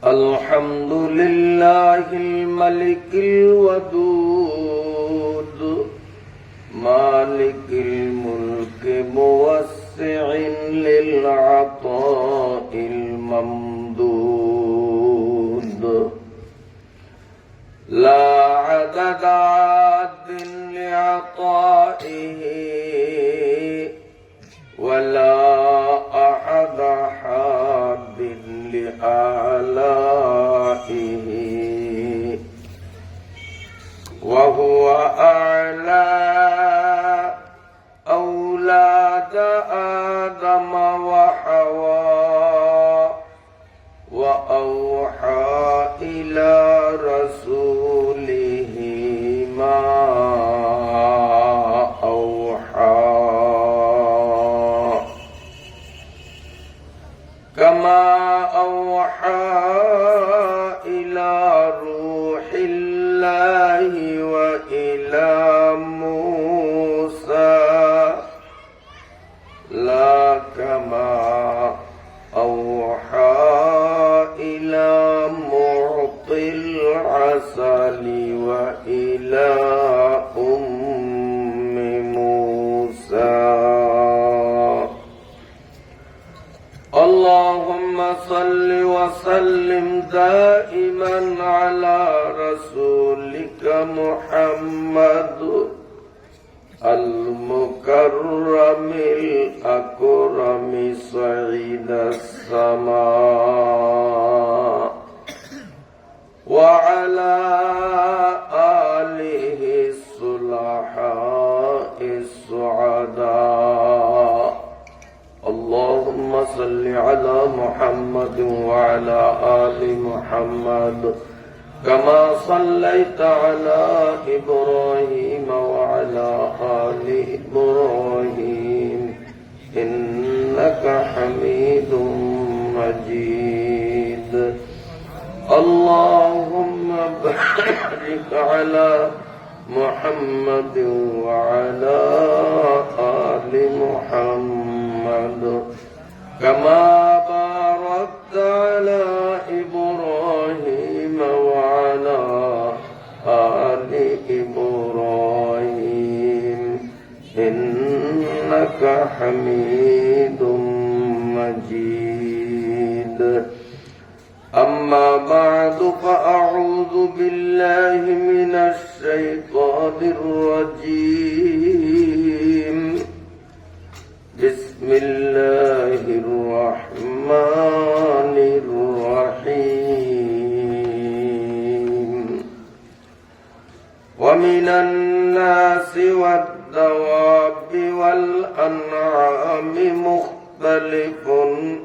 الحمد لله الملك الودود مالك الملك موسع للعطاء الممدود لا عدد عاد لعطائه ولا أحد حاد لآلائه وهو أعلى أولاد آدم وحواء وأوحى إلى رسوله ما أوحى كما أوحى إلى روح الله وإلى موسى لا كما أوحى إلى معطي العسل وإلى أم موسى. اللهم صل وسلم دائما على رسولك محمد المكرم الأكرم صعيد السماء وعلى آله الصلحاء السعداء. اللهم صل على محمد وعلى آل محمد كما صليت على إبراهيم وعلى آل إبراهيم إنك حميد مجيد. اللهم بارك على محمد وعلى آل محمد كما باركت على إبراهيم وعلى آل إبراهيم إنك حميد مجيد. أما بعد فأعوذ بالله من الشيطان الرجيم. بسم الله الرحمن الرحيم. ومن الناس والدواب والأنعام مختلف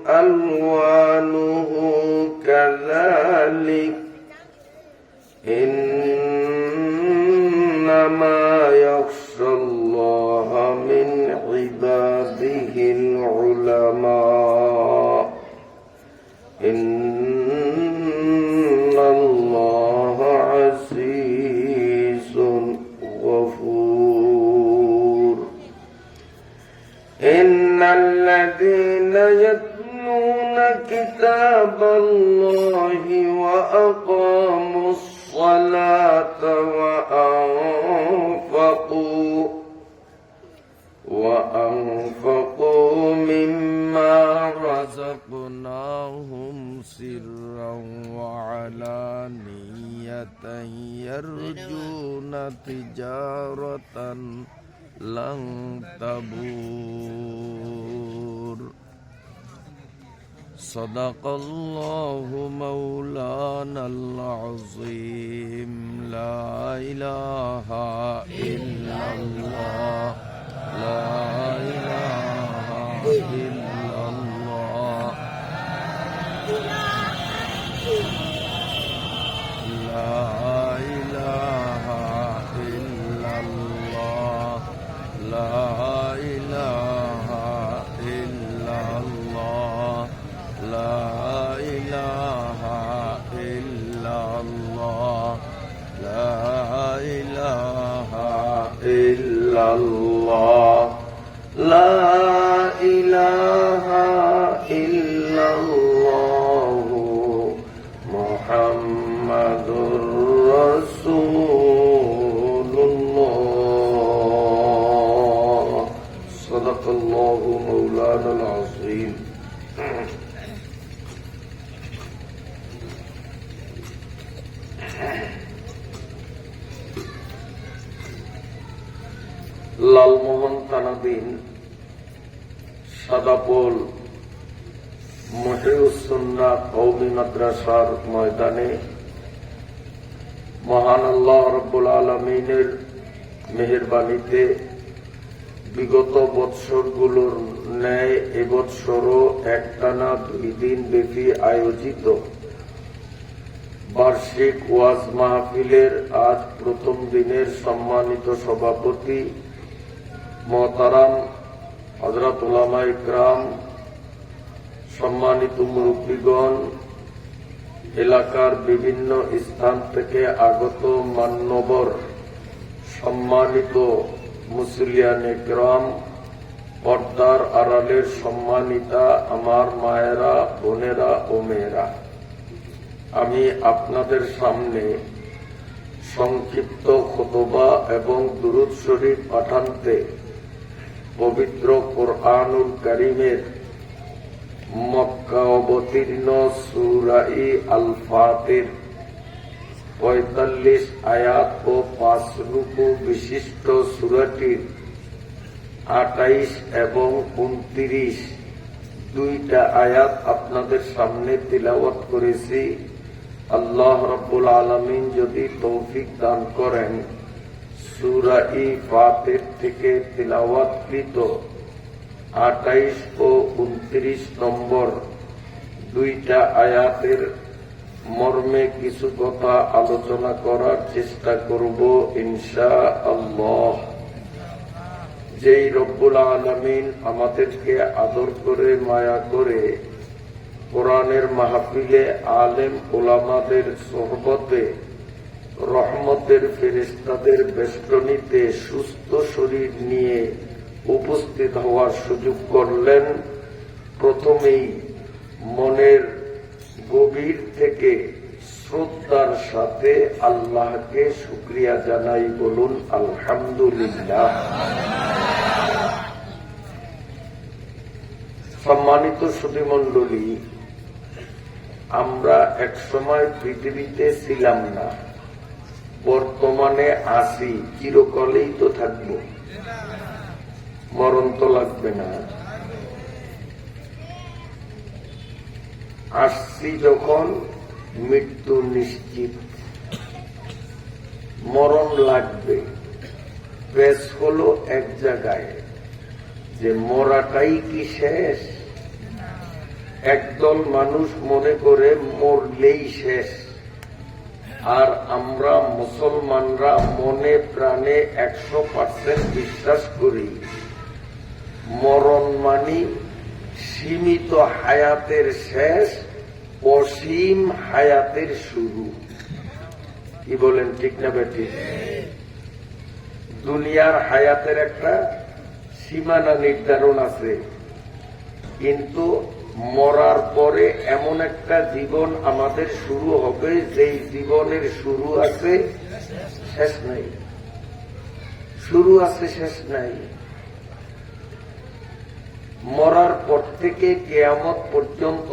ألوانه كذلك إنما يخشى الله من عباده العلماء إن الله عزيز غفور. إن الذين يتلون كتاب الله وأقاموا الصلاة وأنفقوا مما رزقناهم سرا وعلانية يرجون تجارة لن تبور. صدق الله مولانا العظيم. لا إله إلا الله لا إله إلا الله لا إله إلا الله لا إله إلا الله لا إله إلا الله لا إله إلا الله لا إله إلا লালমোহন থানাধীন সাদাপোল মহিউসুন্নাহ কওমি মাদ্রাসার ময়দানে মহান আল্লাহ রাব্বুল আলামিনের মেহেরবানিতে বিগত বৎসরগুলোর ন্যায় এবৎসরও একটানা 2 দিন ব্যাপী আয়োজিত বার্ষিক ওয়াজ মাহফিলের আজ প্রথম দিনের সম্মানিত সভাপতি মোহতারাম হযরত উলামায়ে ইকরাম, সম্মানিত মুরব্বীগণ, এলাকার বিভিন্ন স্থান থেকে আগত মান্যবর, সম্মানিত মুসলিয়ান ইকরাম, পর্দার আড়ালের সম্মানিতা আমার মায়েরা, বোনেরা ও মেয়েরা, আমি আপনাদের সামনে সংক্ষিপ্ত খুতবা এবং দুরূদ শরীফ পাঠান্তে পবিত্র কোরআনুল কারীমের মক্কা অবতীর্ণ সূরা আল ফাতির 45 আয়াত ও 5 রুকু বিশিষ্ট সূরাটির 28 এবং 29 দুইটা আয়াত আপনাদের সামনে তিলাওয়াত করেছি। আল্লাহ রাব্বুল আলামিন যদি তৌফিক দান করেন, সূরা ফাতির থেকে তিলাওয়াতকৃত 28 ও 29 নম্বর দুইটা আয়াতের মর্মে কিছু কথা আলোচনা করার চেষ্টা করব ইনশাআল্লাহ। যেই রব্বুল আলামিন আমাদেরকে আদর করে মায়া করে কোরআনের মাহফিলে আলেম ওলামাদের সোহবতে রহমতের ফেরেশতাদের বেষ্টনীতে সুস্থ শরীর নিয়ে উপস্থিত হওয়ার সুযোগ করলেন, প্রথমেই মনের গভীর থেকে শ্রদ্ধার সাথে আল্লাহকে শুকরিয়া জানাই, বলুন আলহামদুলিল্লাহ। সম্মানিত সুধীমণ্ডলী, আমরা একসময় পৃথিবীতে ছিলাম না, বর্তমানে আছি, চিরকালেই তো থাকব, মরণ তো লাগবে না। আসছি যখন মৃত্যু নিশ্চিত, মরণ লাগবে। বেশ হলো এক জায়গায় যে মরাটাই কি শেষ? একদল মানুষ মনে করে মরলেই শেষ, আর আমরা মুসলমানরা মনে প্রাণে 100% বিশ্বাস করি মরণ মানি সীমিত হায়াতের শেষ, অসীম হায়াতের শুরু। কি বলেন, ঠিক না বেঠিক? দুনিয়ার হায়াতের একটা সীমানা নির্ধারণ আছে, কিন্তু মরার পরে এমন একটা জীবন আমাদের শুরু হবে যেই জীবনের শুরু আছে শেষ নাই, শুরু আছে শেষ নাই। মরার পর থেকে কিয়ামত পর্যন্ত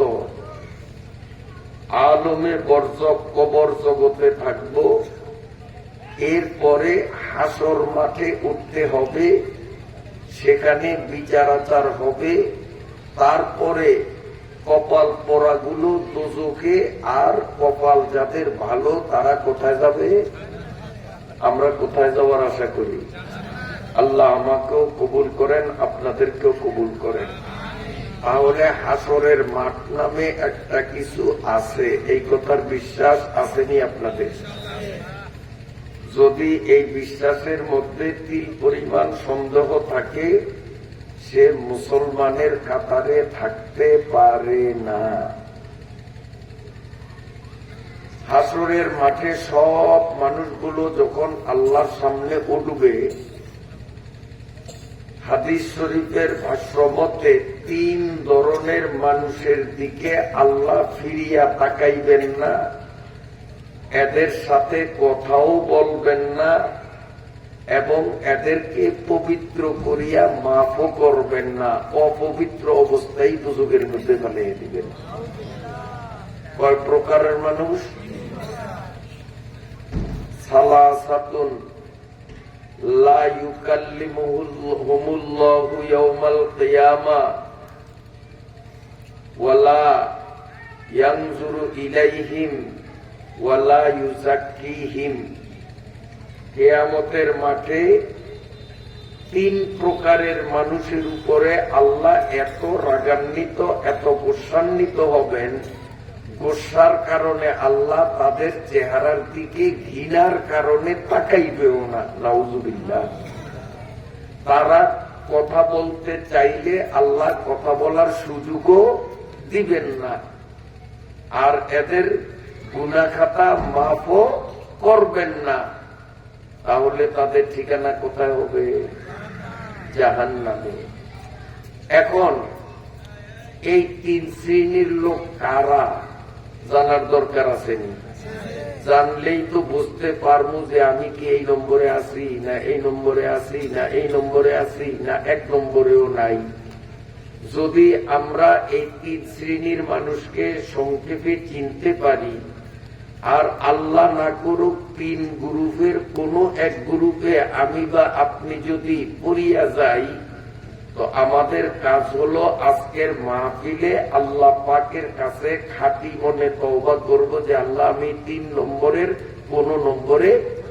আলমে বরজখ কবর জগতে থাকব, এরপরে হাসর মাঠে উঠতে হবে, সেখানে বিচার আচার হবে, তারপরে কপাল পোড়াগুলো দোজখে, আর কপাল যাদের ভালো তারা কোথায় যাবে? আমরা কোথায় যাওয়ার আশা করি? আল্লাহ আমাকেও কবুল করেন, আপনাদেরকেও কবুল করেন। তাহলে হাসরের মাঠ নামে একটা কিছু আছে, এই কথার বিশ্বাস আসেনি আপনাদের? যদি এই বিশ্বাসের মধ্যে তিল পরিমাণ সন্দেহ থাকে, সে মুসলমানের কাতারে থাকতে পারে না। হাসরের মাঠে সব মানুষগুলো যখন আল্লাহর সামনে উঠবে, হাদিস শরীফের ভাষ্য মতে 3 ধরনের মানুষের দিকে আল্লাহ ফিরিয়া তাকাইবেন না, এদের সাথে কথাও বলবেন না, এবং এদেরকে পবিত্র করিয়া মাফও করবেন না, অপবিত্র অবস্থায় দুজকের মধ্যে ফেলিয়ে দিবেন। কয় প্রকারের মানুষ? সালাসাতুন, লা ইউকাল্লিমুহুমুল্লাহু ইয়াওমাল কিয়ামা ওয়ালা ইয়ানজুরু ইলাইহিম ওয়ালা ইউযাক্কিহিম। কিয়ামতের মাঠে তিন প্রকারের মানুষের উপরে আল্লাহ এত রাগান্বিত, এত গোসান্বিত হবেন, গোসার কারণে আল্লাহ তাদের চেহারার দিকে ঘৃণার কারণে তাকাইবেও না। নাউযুবিল্লাহ। তারা কথা বলতে চাইলে আল্লাহ কথা বলার সুযোগও দিবেন না, আর এদের গুনাহ খাতা মাফও করবেন না। তাহলে তাদের ঠিকানা কোথায় হবে? জাহান্নামে। এখন এই তিন শ্রেণীর লোক কারা জানার দরকার আছে নি? জানলেই তো বুঝতে পারবো যে আমি কি এই নম্বরে আছি না এই নম্বরে আছি না এই নম্বরে আছি না এক নম্বরেও নাই। যদি আমরা এই তিন শ্রেণীর মানুষকে সংক্ষেপে চিনতে পারি, আর আল্লাহ না করুক তিন গ্রুপের কোন এক গ্রুপে আমি বা আপনি যদি পড়িয়া যাই, তো আমাদের কাজ হলো আজকের মাহফিলে আল্লাহ পাকের কাছে খাঁটি মনে তওবা করব যে আল্লাহ আমি ৩ নম্বরের কোন নম্বরে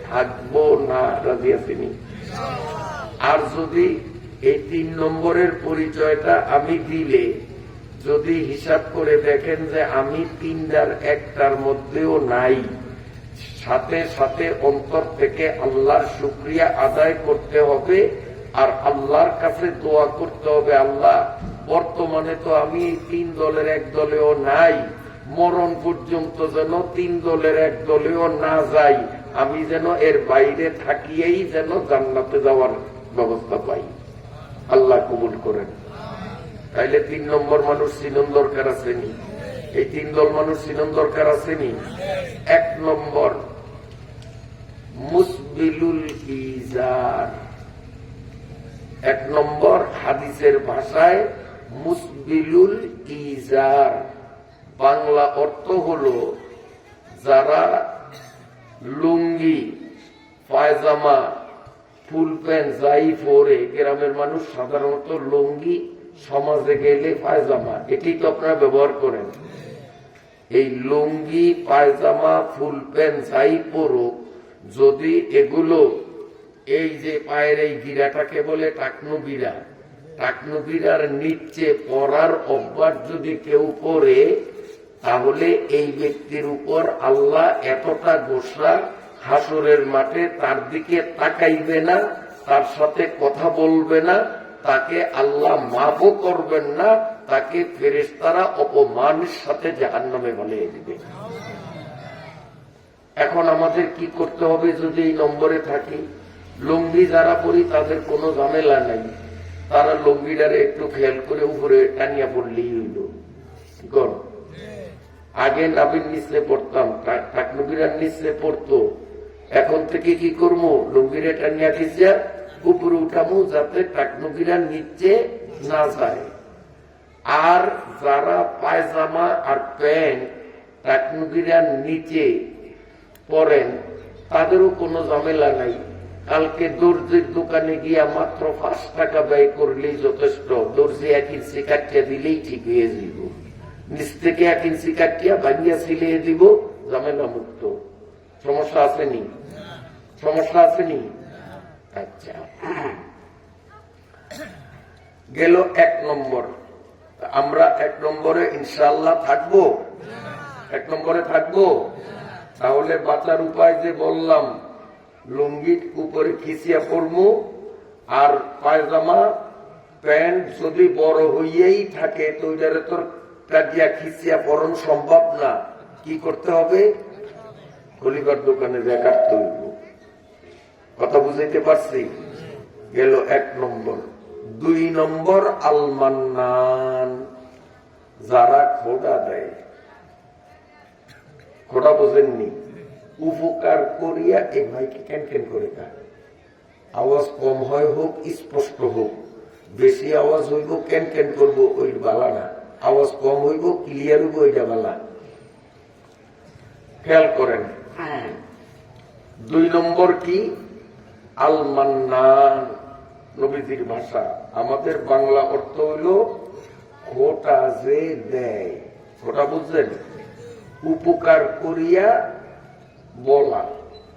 থাকবো না। রাজি আছেন? আর যদি এই ৩ নম্বরের পরিচয়টা আমি দিলে যদি হিসাব করে দেখেন যে আমি ৩টার একটার মধ্যেও নাই, সাথে সাথে অন্তর থেকে আল্লাহর শুকরিয়া আদায় করতে হবে আর আল্লাহর কাছে দোয়া করতে হবে, আল্লাহ বর্তমানে তো আমি এই ৩ দলের এক দলেও নাই, মরণ পর্যন্ত যেন ৩ দলের এক দলেও না যাই, আমি যেন এর বাইরে থাকিয়েই যেন জান্নাতে যাওয়ার ব্যবস্থা পাই। আল্লাহ কবুল করেন। তাইলে ৩ নম্বর মানুষ চিনন দরকার আসেনি? এই ৩ দল মানুষ চিনন দরকার আসেনি? ১ নম্বর মুসবিলুল ইজার। ১ নম্বর হাদিসের ভাষায় মুসবিলুল ইজার, বাংলা অর্থ হলো যারা লুঙ্গি পায়জামা ফুল প্যান্ট যাই পরে, গ্রামের মানুষ সাধারণত লুঙ্গি, সমাজে গেলে পায়জামা, এটি তো আপনারা ব্যবহার করেন। এই লুঙ্গি পায়জামা ফুল প্যান্ট যাই পরুক, যদি এগুলো এই যে পায়ের এই গিরাটাকে বলে টাকনু গিরা, টাকনু গিরার নিচে পরার অভ্যাস যদি কেউ করে, তাহলে এই ব্যক্তির উপর আল্লাহ এতটা গোসা, হাসরের মাঠে তার দিকে তাকাইবে না, তার সাথে কথা বলবে না, তাকে আল্লাহ মাফও করবেন না, তাকে ফেরেশতারা অপমানের সাথে জাহান্নামে বানিয়ে দিবে। এখন আমাদের কি করতে হবে যদি এই নম্বরে থাকি? লুঙ্গি যারা পরি তাদের কোনো ঝামেলা নাই, তারা লুঙ্গিটারে একটু খেয়াল করে উপরে টানিয়া পড়লেই হইল। আগে নাবির নিচে পড়তাম, টাকনুগিরার নিচে পড়তো, এখন থেকে কি করবো? লুঙ্গিরে টানিয়া খিচিয়া উপরে উঠাবো যাতে টাকনুগিরার নিচে না যায়। আর যারা পায়জামা আর প্যান্ট টাকনুগিরার নিচে পরেন তাদেরও কোনো ঝামেলা নাই। কালকে দর্জির দোকানে গিয়া মাত্র ৫ টাকা ব্যয় করলেই যথেষ্ট, দর্জি ১ ইঞ্চি কাটিয়া দিলেই ঠিক হয়ে যাব, নিচ থেকে ১ ইঞ্চি কাটিয়া ভাঙিয়া সিলিয়ে দিব, ঝামেলা মুক্ত। সমস্যা আসেনি? সমস্যা আসেনি? আচ্ছা, গেল ১ নম্বর। আমরা ১ নম্বরে ইনশাআল্লাহ থাকবো? ১ নম্বরে থাকবো? তাহলে বাঁচার উপায় যে বললাম, লুঙ্গির উপরে খিচিয়া পরমু, আর পায়জামা প্যান্ট যদি বড় হইয়াই থাকে তো ওইটারে তোর কাটিয়া খিচিয়া পরন সম্ভব না, কি করতে হবে? খলিফার দোকানে যা কাটতে হইব। কথা বুঝাইতে পারছি? গেল ১ নম্বর। ২ নম্বর আল মান্নান, যারা খোদা দেয়। খোদা বোঝেননি? উপকার করিয়া এই ভাইকে ক্যান করে খায়, আওয়াজ কম হয় হোক স্পষ্ট হোক, বেশি আওয়াজ হইব ক্যান করবো ওই বালা না, আওয়াজ কম হইব ক্লিয়ার হইব ওইটা বালা। খেয়াল করেন। ২ নম্বর কি? আল মান্নান নবীজির ভাষা, আমাদের বাংলা অর্থ হইল খোটা যে দেয়। খোটা বুঝলেন? উপকার করিয়া বলা,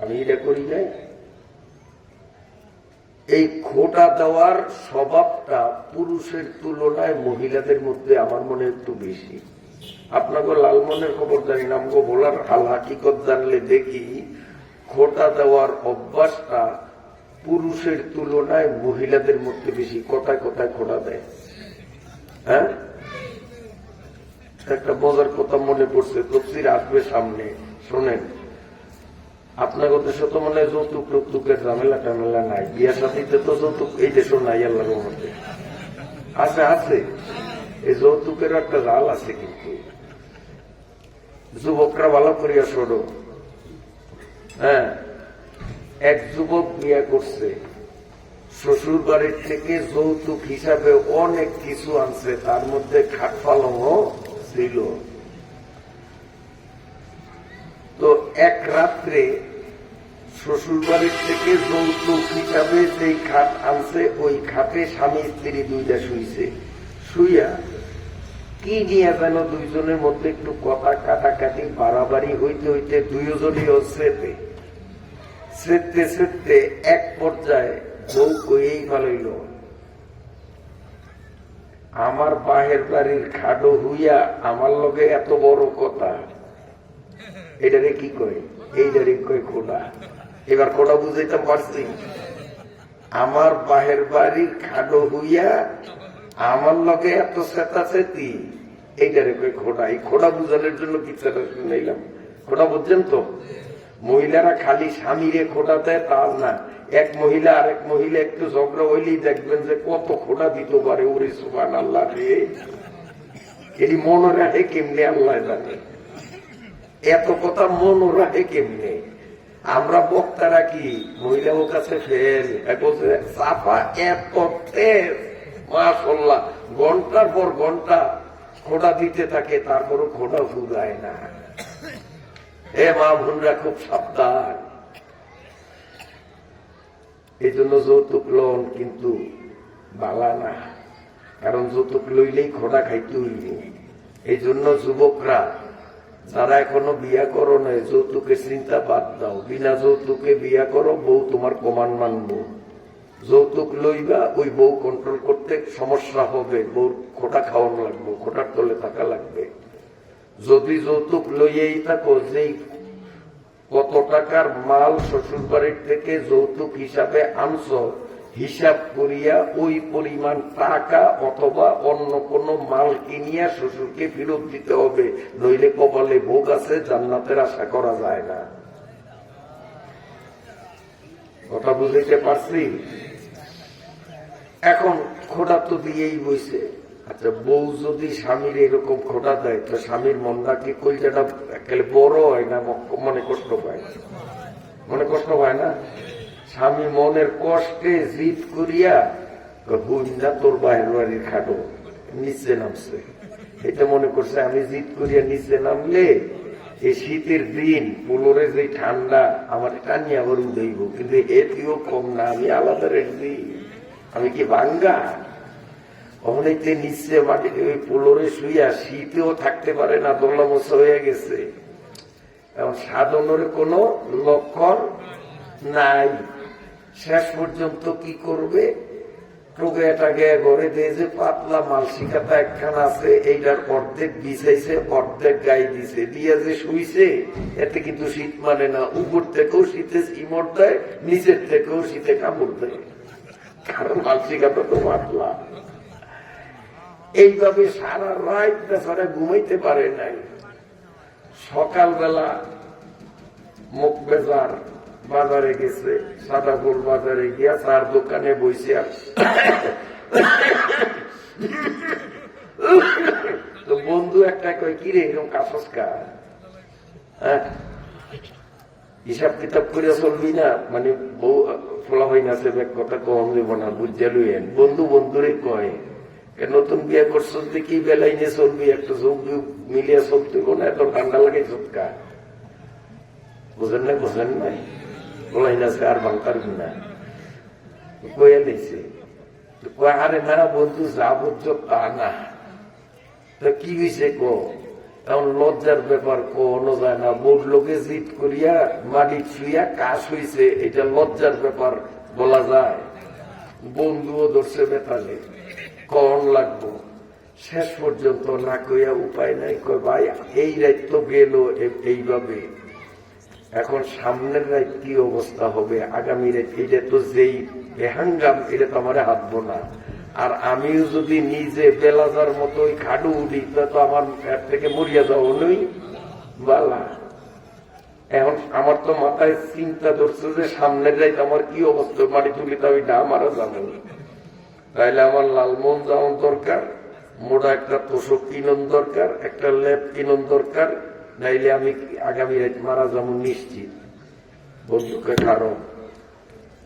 আমি এটা করি নাই। এই খোটা দেওয়ার স্বভাবটা পুরুষের তুলনায় মহিলাদের মধ্যে আমার মনে একটু বেশি। আপনাকে লালমনের খবর জানি না, আমাকে বলার হাল হাকিকত জানলে দেখি খোটা দেওয়ার অভ্যাসটা পুরুষের তুলনায় মহিলাদের মধ্যে বেশি। কোথায় কোথায় খোটা দেয়? হ্যাঁ, একটা মজার কথা মনে পড়ছে, তফসির আসবে সামনে, শোনেন। আপনার দেশে তো মনে হয় যৌতুক টুকটুকের ঝামেলা টামেলা নাই, বিয়া সাথীতে তো যৌতুক এই দেশও নাই, আল্লাহর মধ্যে আছে। আছে এই যৌতুকের একটা জাল আছে, কিন্তু যুবকরা ভালো করিয়া শোনো। হ্যাঁ, এক যুবক বিয়া করছে, শ্বশুর বাড়ির থেকে যৌতুক হিসাবে অনেক কিছু আনছে, তার মধ্যে খাট পালংও ছিল। তো এক রাত্রে শ্বশুর বাড়ির থেকে যৌতুক হিসাবে যেই খাট আনছে, ওই খাটে স্বামী স্ত্রী দুইটা শুইছে। শুইয়া কি নিয়ে যেন দুইজনের মধ্যে একটু কথা কাটাকাটি বাড়াবাড়ি হইতে হইতে দুইজনই স্রেতে স্রেতে স্রেতে এক পর্যায়ে বউ কইয়েই ভালোইল, আমার বাহের বাড়ির খাটো হইয়া আমার লগে এত বড় কথা, এটারে কি কয়? এইটারে কয় খোটা। এবার খোটা বুঝাইতে পারছি? আমার বাহের বাড়ির খাটো হইয়া আমার লগে এত চেতাচেতি, এইটারে কয় খোটা। এই খোটা বুঝানোর জন্য পিকচারটা শুনাইলাম। খোটা বুঝছেন তো? মহিলারা খালি স্বামীরে খোটা দেয় তা না, এক মহিলা আরেক মহিলা একটু ঝগড়া হইলেই দেখবেন যে কত খোটা দিতে পারে। ওরে সুবহানাল্লাহ রে, এটি মনে রাখে কেমনে আল্লাহ জানে, এত কথা মনে রাখে কেমনে। আমরা বক্তারা কি মহিলার কাছে ফেল চাপা এত তেজ, মাশাআল্লাহ, ঘন্টার পর ঘন্টা খোটা দিতে থাকে, তারপরও খোটা ফুরায় না। এ মা বোনরা খুব সাবধান। এই জন্য যৌতুক লোন কিন্তু বালা না, কারণ যৌতুক লইলেই খোটা খাইতে হইবে। এই জন্য যুবকরা যারা এখনো বিয়া করো নাই, যৌতুকের চিন্তা বাদ দাও, বিনা যৌতুকে বিয়া করো, বউ তোমার কমান মানবো। যৌতুক লইবা, ওই বউ কন্ট্রোল করতে সমস্যা হবে, বউ খোটা খাওয়ানো লাগবে, খোটার তলে থাকা লাগবে। যদি যৌতুক লইয়েই থাকো, যেই কত টাকার মাল শ্বশুর বাড়ির থেকে যৌতুক হিসাবে আনছ, হিসাব করিয়া ওই পরিমাণ টাকা অথবা অন্য কোনো মাল কিনিয়া শ্বশুরকে ফেরত দিতে হবে, নইলে কপালে ভোগ আছে, জান্নাতের আশা করা যায় না। কথা বুঝাইতে পারছি? এখন খোটা তো দিয়েই বইছে। আচ্ছা, বউ যদি স্বামীর এরকম খোটা দেয়, তো স্বামীর মনটা কি কলজাটা একেবারে বড় হয় না? মনে কষ্ট পায়, মনে কষ্ট পায় না? স্বামী মনের কষ্টে জিদ করিয়া হুইন্দা তোর বাহির বাড়ির খাটো নিচে নামছে, এটা মনে করছে আমি জিদ করিয়া নিচে নামলে এই শীতের দিন পুলরে যে ঠান্ডা আমার টানিয়ে আবার উঠেইব, কিন্তু এটিও কম না, আমি আলাদা রেখি, আমি কি বাঙ্গা? অনেকে নিচে মাটি ওই পুলরে শুইয়া শীতেও থাকতে পারে না, দোলা মোছা হয়ে গেছে, এবং সাধনের কোনো লক্ষণ নাই। শেষ পর্যন্ত কি করবে? টোগাটাকে ঘরে দিয়ে যে পাতলা মালসিকাতা একখানা আছে, এইটার অর্ধেক বিছাইছে, অর্ধেক গায়ে দিছে, দিয়ে যে শুইছে, এতে কিন্তু শীত মানে না। উপর থেকেও শীতে ইমর দেয়, নিচের থেকেও শীতে কামড় দেয়, কারণ মালসিকাতা তো পাতলা। এইভাবে সারা রাত বেচারা ঘুমাইতে পারে নাই। সকালবেলা মুখ বেজার বাজারে গেছে, সাদাপুর বাজারে গিয়া চার দোকানে বসে তো বন্ধু একটা কয়, কিরে এরকম কাসকা, হিসাব কিতাব করে চলবি না? মানে বউ ফোলা হয়ে গেছে, কথা কম দেব না, বুঝে লইয়েন। বন্ধু বন্ধুরে কয়, নতুন বিয়ে করছো দেখি বেলাই নিয়ে চলবি, একটা যোগ মিলিয়ে চলতে না, এত ঠান্ডা লাগে চটকা, বুঝেন নাই? বুঝেন নাই? বলাই আছে আর ভাঙ পারবি না। কয়ে নিছে। আরে না বন্ধু, যা বুঝছো তা না। তো কি হয়েছে কো? এখন লজ্জার ব্যাপার কোনো যায় না। বোর্ড লোকে জিত করিয়া মাটি ছুইয়া কাশ হয়েছে, এটা লজ্জার ব্যাপার বলা যায়? বন্ধুও ধরছে বেতালে, কন লাগবো। শেষ পর্যন্ত না কইয়া উপায় নাই, কয় ভাই এই রাত তো গেল এইভাবে, এখন সামনের রাত কি অবস্থা হবে, আগামী রাত, এটা তো যেই বেহাঙ্গাম, এটা তো আমার হাতবো না। আর আমিও যদি নিজে বেলাজার মতো ওই খাডু উঠি, তো আমার থেকে মরিয়া যাওয়া নই বালা। এখন আমার তো মাথায় চিন্তা ধরছে যে সামনের রাত আমার কি অবস্থা, মাটি তুলি তো ওইটা আমারও যাবো। তাইলে আমার লালমোহন যাওয়ার দরকার, মোটা একটা তোষক কিনন দরকার, একটা ল্যাপ কিনন দরকার, নাইলে আমি আগামী রাত মারা যাবো নিশ্চিত। বন্ধুকে কারণ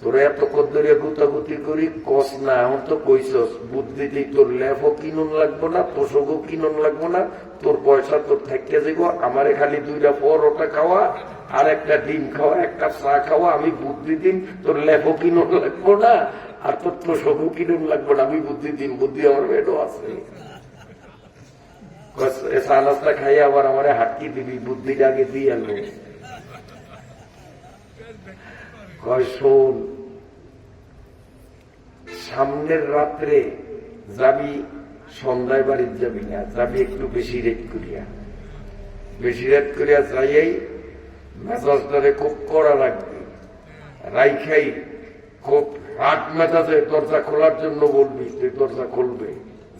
তোরা এত কদ্দরিয়া গুতাগুতি করি কস না, এখন তো কইছস বুদ্ধি দিই, তোর ল্যাপও কিনুন লাগবো না, তোষকও কিনুন লাগবো না, তোর পয়সা তোর থাকতে যাবো, আমারে খালি 2টা পরোটা খাওয়া আর একটা ডিম খাওয়া, একটা চা খাওয়া, আমি বুদ্ধি দিন, তোর ল্যাপও কিনুন লাগবো না আর তোর তোষকও কিনুন লাগবো না, আমি বুদ্ধি দিন, বুদ্ধি আমার পেটও আছে। চা নাস্তা খাইয়া আবার আমার হাটকি দিবি, বুদ্ধিটা আগে দিয়ে আনবো। কয় শোন, সামনের রাত্রে যাবি, সন্ধ্যায় বাড়ির যাবি না, যাবি একটু বেশি রেট করিয়া, বেশি রেট করিয়া যাইয়াই মেজাজটারে খুব কড়া রাখবি, রাইখাই খুব রাগ মেজাজে দরজা খোলার জন্য বলবি, তুই দরজা খুলবে,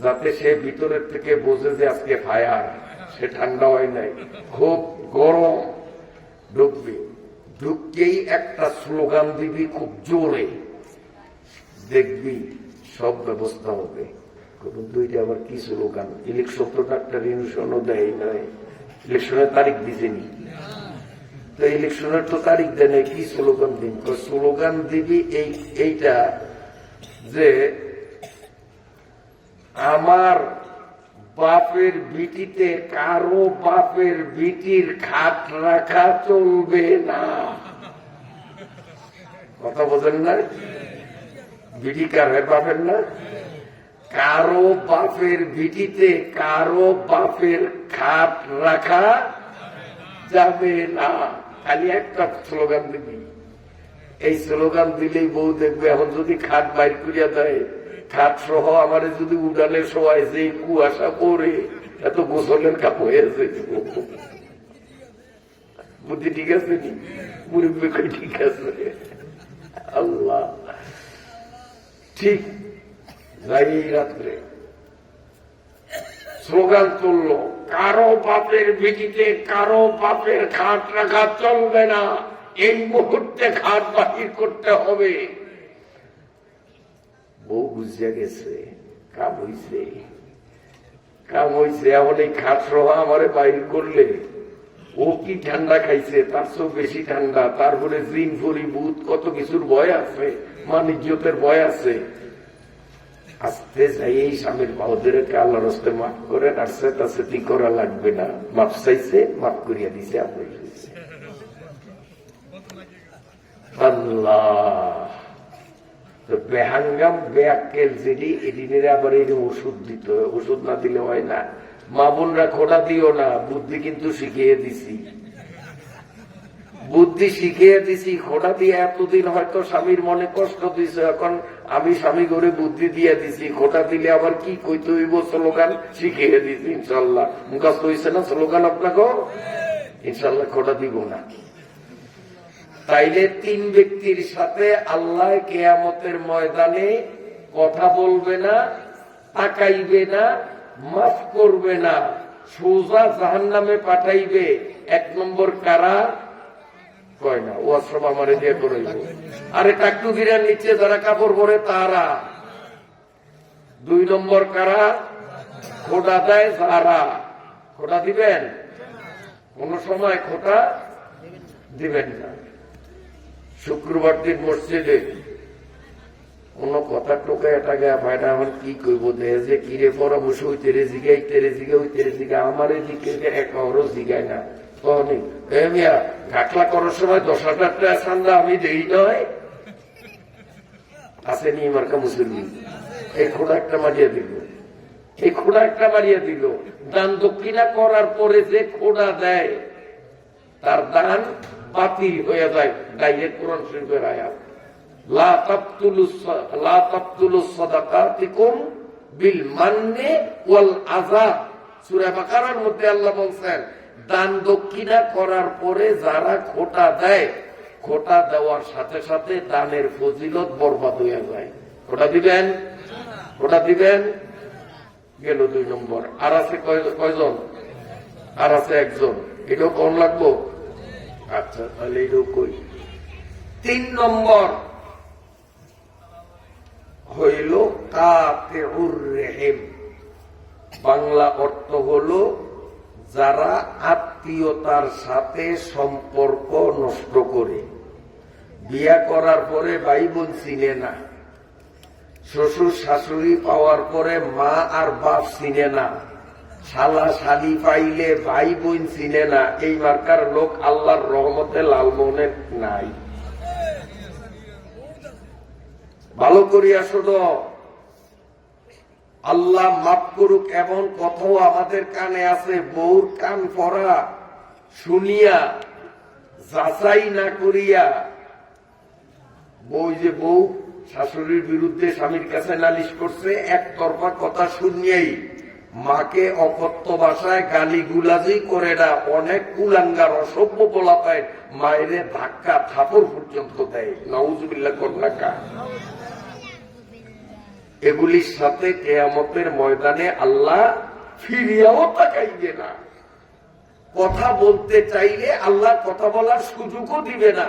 যাতে সে ভিতরের থেকে বোঝে যে আজকে ফায়ার, সে ঠান্ডা হয় নাই, খুব গরম। ঢুকবি, ঢুকতেই একটা স্লোগান দিবি খুব জোরে, দেখবি সব ব্যবস্থা হবে। দুইটা আবার কি স্লোগান? ইলেকশন তো ডাক্তার ইলেকশনও দেয় নয়, ইলেকশনের তারিখ দিছেনি তো, ইলেকশনের তো তারিখ দেয় নাই, কি স্লোগান দিন? স্লোগান দিবি এইটা যে আমার বাপের বিটিতে কারো বাপের বিটির খাট রাখা চলবে না। কথা বোঝেন না? বিটি কার বাপের না? কারো বাপের বিটিতে কারো বাপের খাট রাখা যাবে না। খালি একটা স্লোগান দিবি, এই স্লোগান দিলেই বউ দেখবে। এখন যদি খাট বাইর করিয়া দেয়, খাট সহ আমার যদি উড়ালে সবাই যে কুয়াশা পরে এত গোসলের কাপ হয়েছে, বুদ্ধি ঠিক আছে নি? মুরব্বী ঠিক আছে? আল্লাহ, ঠিক যাই রাত্রে স্লোগান তুললো, কারো বাপের ভিটিতে কারো বাপের খাট রাখা চলবে না, এই মুহূর্তে খাট বাহির করতে হবে। বউ বুঝিয়া গেছে কাম হইছে, কাম হইছে। এখন এই খাট সহ আমারে বাইর করলে ও কি ঠান্ডা খাইছে, তার চেয়েও বেশি ঠান্ডা, তারপরে জিন ফরি ভূত কত কিছুর ভয় আছে, মানিজ্যতের ভয় আছে। আস্তে যাই এই স্বামীর বাহুদেরকে আল্লাহর হস্তে মাফ করে, আর সেটা সেটি করা লাগবে না, মাফ চাইছে, মাফ করিয়া দিছে। আল্লাহ, বেহাঙ্গাম বেআক্কেল যেটি, এদিনের আবার এই ওষুধ দিতে হয়, ওষুধ না দিলে হয় না। মা বোনরা খোলা দিও না, বুদ্ধি কিন্তু শিখিয়ে দিছি, বুদ্ধি শিখিয়ে দিছি। খোটা দিয়ে এতদিন হয়তো স্বামীর মনে কষ্ট দিছে, এখন আমি স্বামী করে বুদ্ধি দিয়ে দিছি। খোটা দিলে আবার কি কইতে হইব, স্লোগান শিখিয়ে দিছি। ইনশাল্লাহ মুখস্থ হইছে না স্লোগান আপনাকে? ইনশাল্লাহ খোটা দিব না। তাইলে 3 ব্যক্তির সাথে আল্লাহ কিয়ামতের ময়দানে কথা বলবে না, তাকাইবে না, মাফ করবে না, সোজা জাহান্নামে পাঠাইবে। 1 নম্বর কারা? কয় না, ও আশ্রম আমারে দিয়ে করাইব। আরে টাকটু গিরার নিচে যারা কাপড় পরে তারা। 2 নম্বর কারা? খোটা দেয় যারা। খোটা দিবেন? কোন সময় খোটা দিবেন না। শুক্রবার দিন মসজিদে কোন কথা টোকায় টাকা ভাইটা আমার কি করবো, দেখে যে কিরে পরামর্শ ওই তেরে জিগাই, তেরে জিগা, ওই তেরে জিগা, আমার এদিকে একারও জিগায় না। ঘাটলা করার সময় 10,000 টাকা চান্দা আমি দেই নয়, আসেনি মার্কা মুসলিম, এই খোড়া একটা মারিয়া দিল, এই খোড়া একটা মারিয়া দিল। দান দক্ষিণা করার পরে যে খোড়া দেয় তার দান বাতিল হয়ে যায়। ডাইরেক্ট কোরআন শরীফের আয়াত, লা তাবতুলুস সাদাকাতিকুম বিল মান্নি ওয়াল আযা। সূরা বাকারার মধ্যে আল্লাহ বলছেন, দান দক্ষিণা করার পরে যারা খোটা দেয়, খোটা দেওয়ার সাথে সাথে দানের ফজিলত বরবাদ হয়ে যায়। খোটা দিবেন, খোটা দিবেন, গেল 2 নম্বর। আর আছে কয়জন? আর আছে একজন, এটাও কোন লাগবো? আচ্ছা, তাহলে এটাও কই। 3 নম্বর হইল কাতিউর রহিম। বাংলা অর্থ হলো যারা আত্মীয়তার সাথে সম্পর্ক নষ্ট করে। বিয়া করার পরে ভাই বোন চিনে না, শ্বশুর শাশুড়ি পাওয়ার পরে মা আর বাপ চিনে না, শালা শালি পাইলে ভাই বোন চিনে না। এই মার্কার লোক আল্লাহর রহমতে লালমোহনের নাই। ভালো করিয়া শোনো, আল্লাহ মাফ করুক, এমন কথাও আমাদের কানে আছে, বউর কান পড়া শুনিয়া যাচাই না করিয়া, বউ শাশুড়ির বিরুদ্ধে স্বামীর কাছে নালিশ করছে, একতরফা কথা শুনিয়েই মাকে অকথ্য ভাষায় গালি গুলাজি করে না। অনেক কুলাঙ্গার অসভ্য বলা পায়, মায়ের ধাক্কা থাপড় পর্যন্ত দেয়। নাউজুবিল্লাহ কন্যাকা। এগুলির সাথে কিয়ামতের ময়দানে আল্লাহ ফিরিয়াও তাকাইবে না। কথা বলতে চাইলে আল্লাহ কথা বলার সুযোগও দিবে না।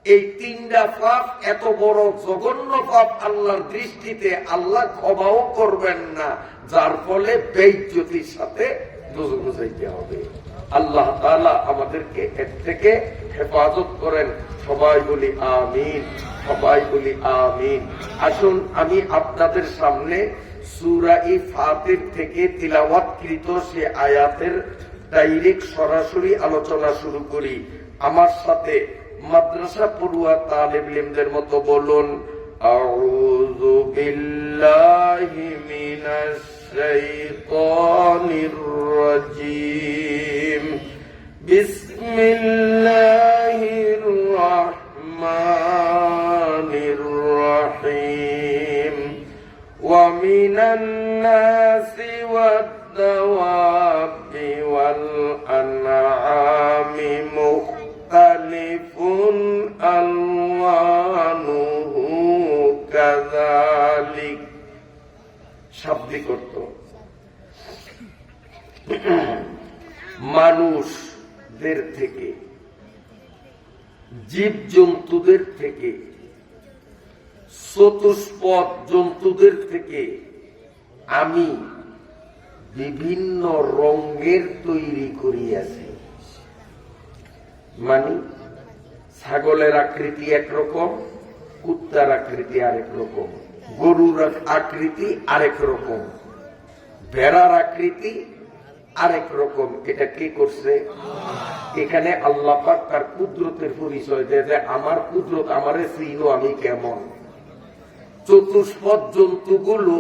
এই 3টা পাপ এত বড় জঘন্য পাপ, আল্লাহর দৃষ্টিতে আল্লাহ ক্ষমাও করবেন না, যার ফলে বেইজ্জতির সাথে দোজখে যাইতে হবে। আল্লাহ তাআলা আমাদেরকে এর থেকে হেফাজত করেন। সবাই বলি আমিন, সবাই বলি আমিন। আসুন আমি আপনাদের সামনে সূরা ফাতির থেকে তিলাওয়াতকৃত সে আয়াতের ডাইরেক্ট সরাসরি আলোচনা শুরু করি। আমার সাথে মাদ্রাসা পড়ুয়া তালেব ইলমদের মতো বলুন, আউযু বিল্লাহি মিনাশ শাইতানির রাজীম, বিসমিল্লাহির রাহমানির রাহিম, ওয়া মিনান নাসি ওয়াদ দাওয়াবি ওয়াল আনআমি মুখতালিফুন আলওয়ানুহু কাযালিক। শাব্দিক অর্থ, মানুষদের থেকে, জীব জন্তুদের থেকে, চতুষ্পদ জন্তুদের থেকে আমি বিভিন্ন রঙের তৈরি করিয়াছি। মানে ছাগলের আকৃতি একরকম, কুত্তার আকৃতি আরেক রকম, গরুর আকৃতি আরেক রকম, ভেড়ার আকৃতি আরেক রকম। এটা কে করছে? এখানে আল্লাহ পাক তার কুদরতের পরিচয় দেয় যে আমার কুদরত, আমারে চিনো আমি কেমন। চতুষ্পদ জন্তুগুলো,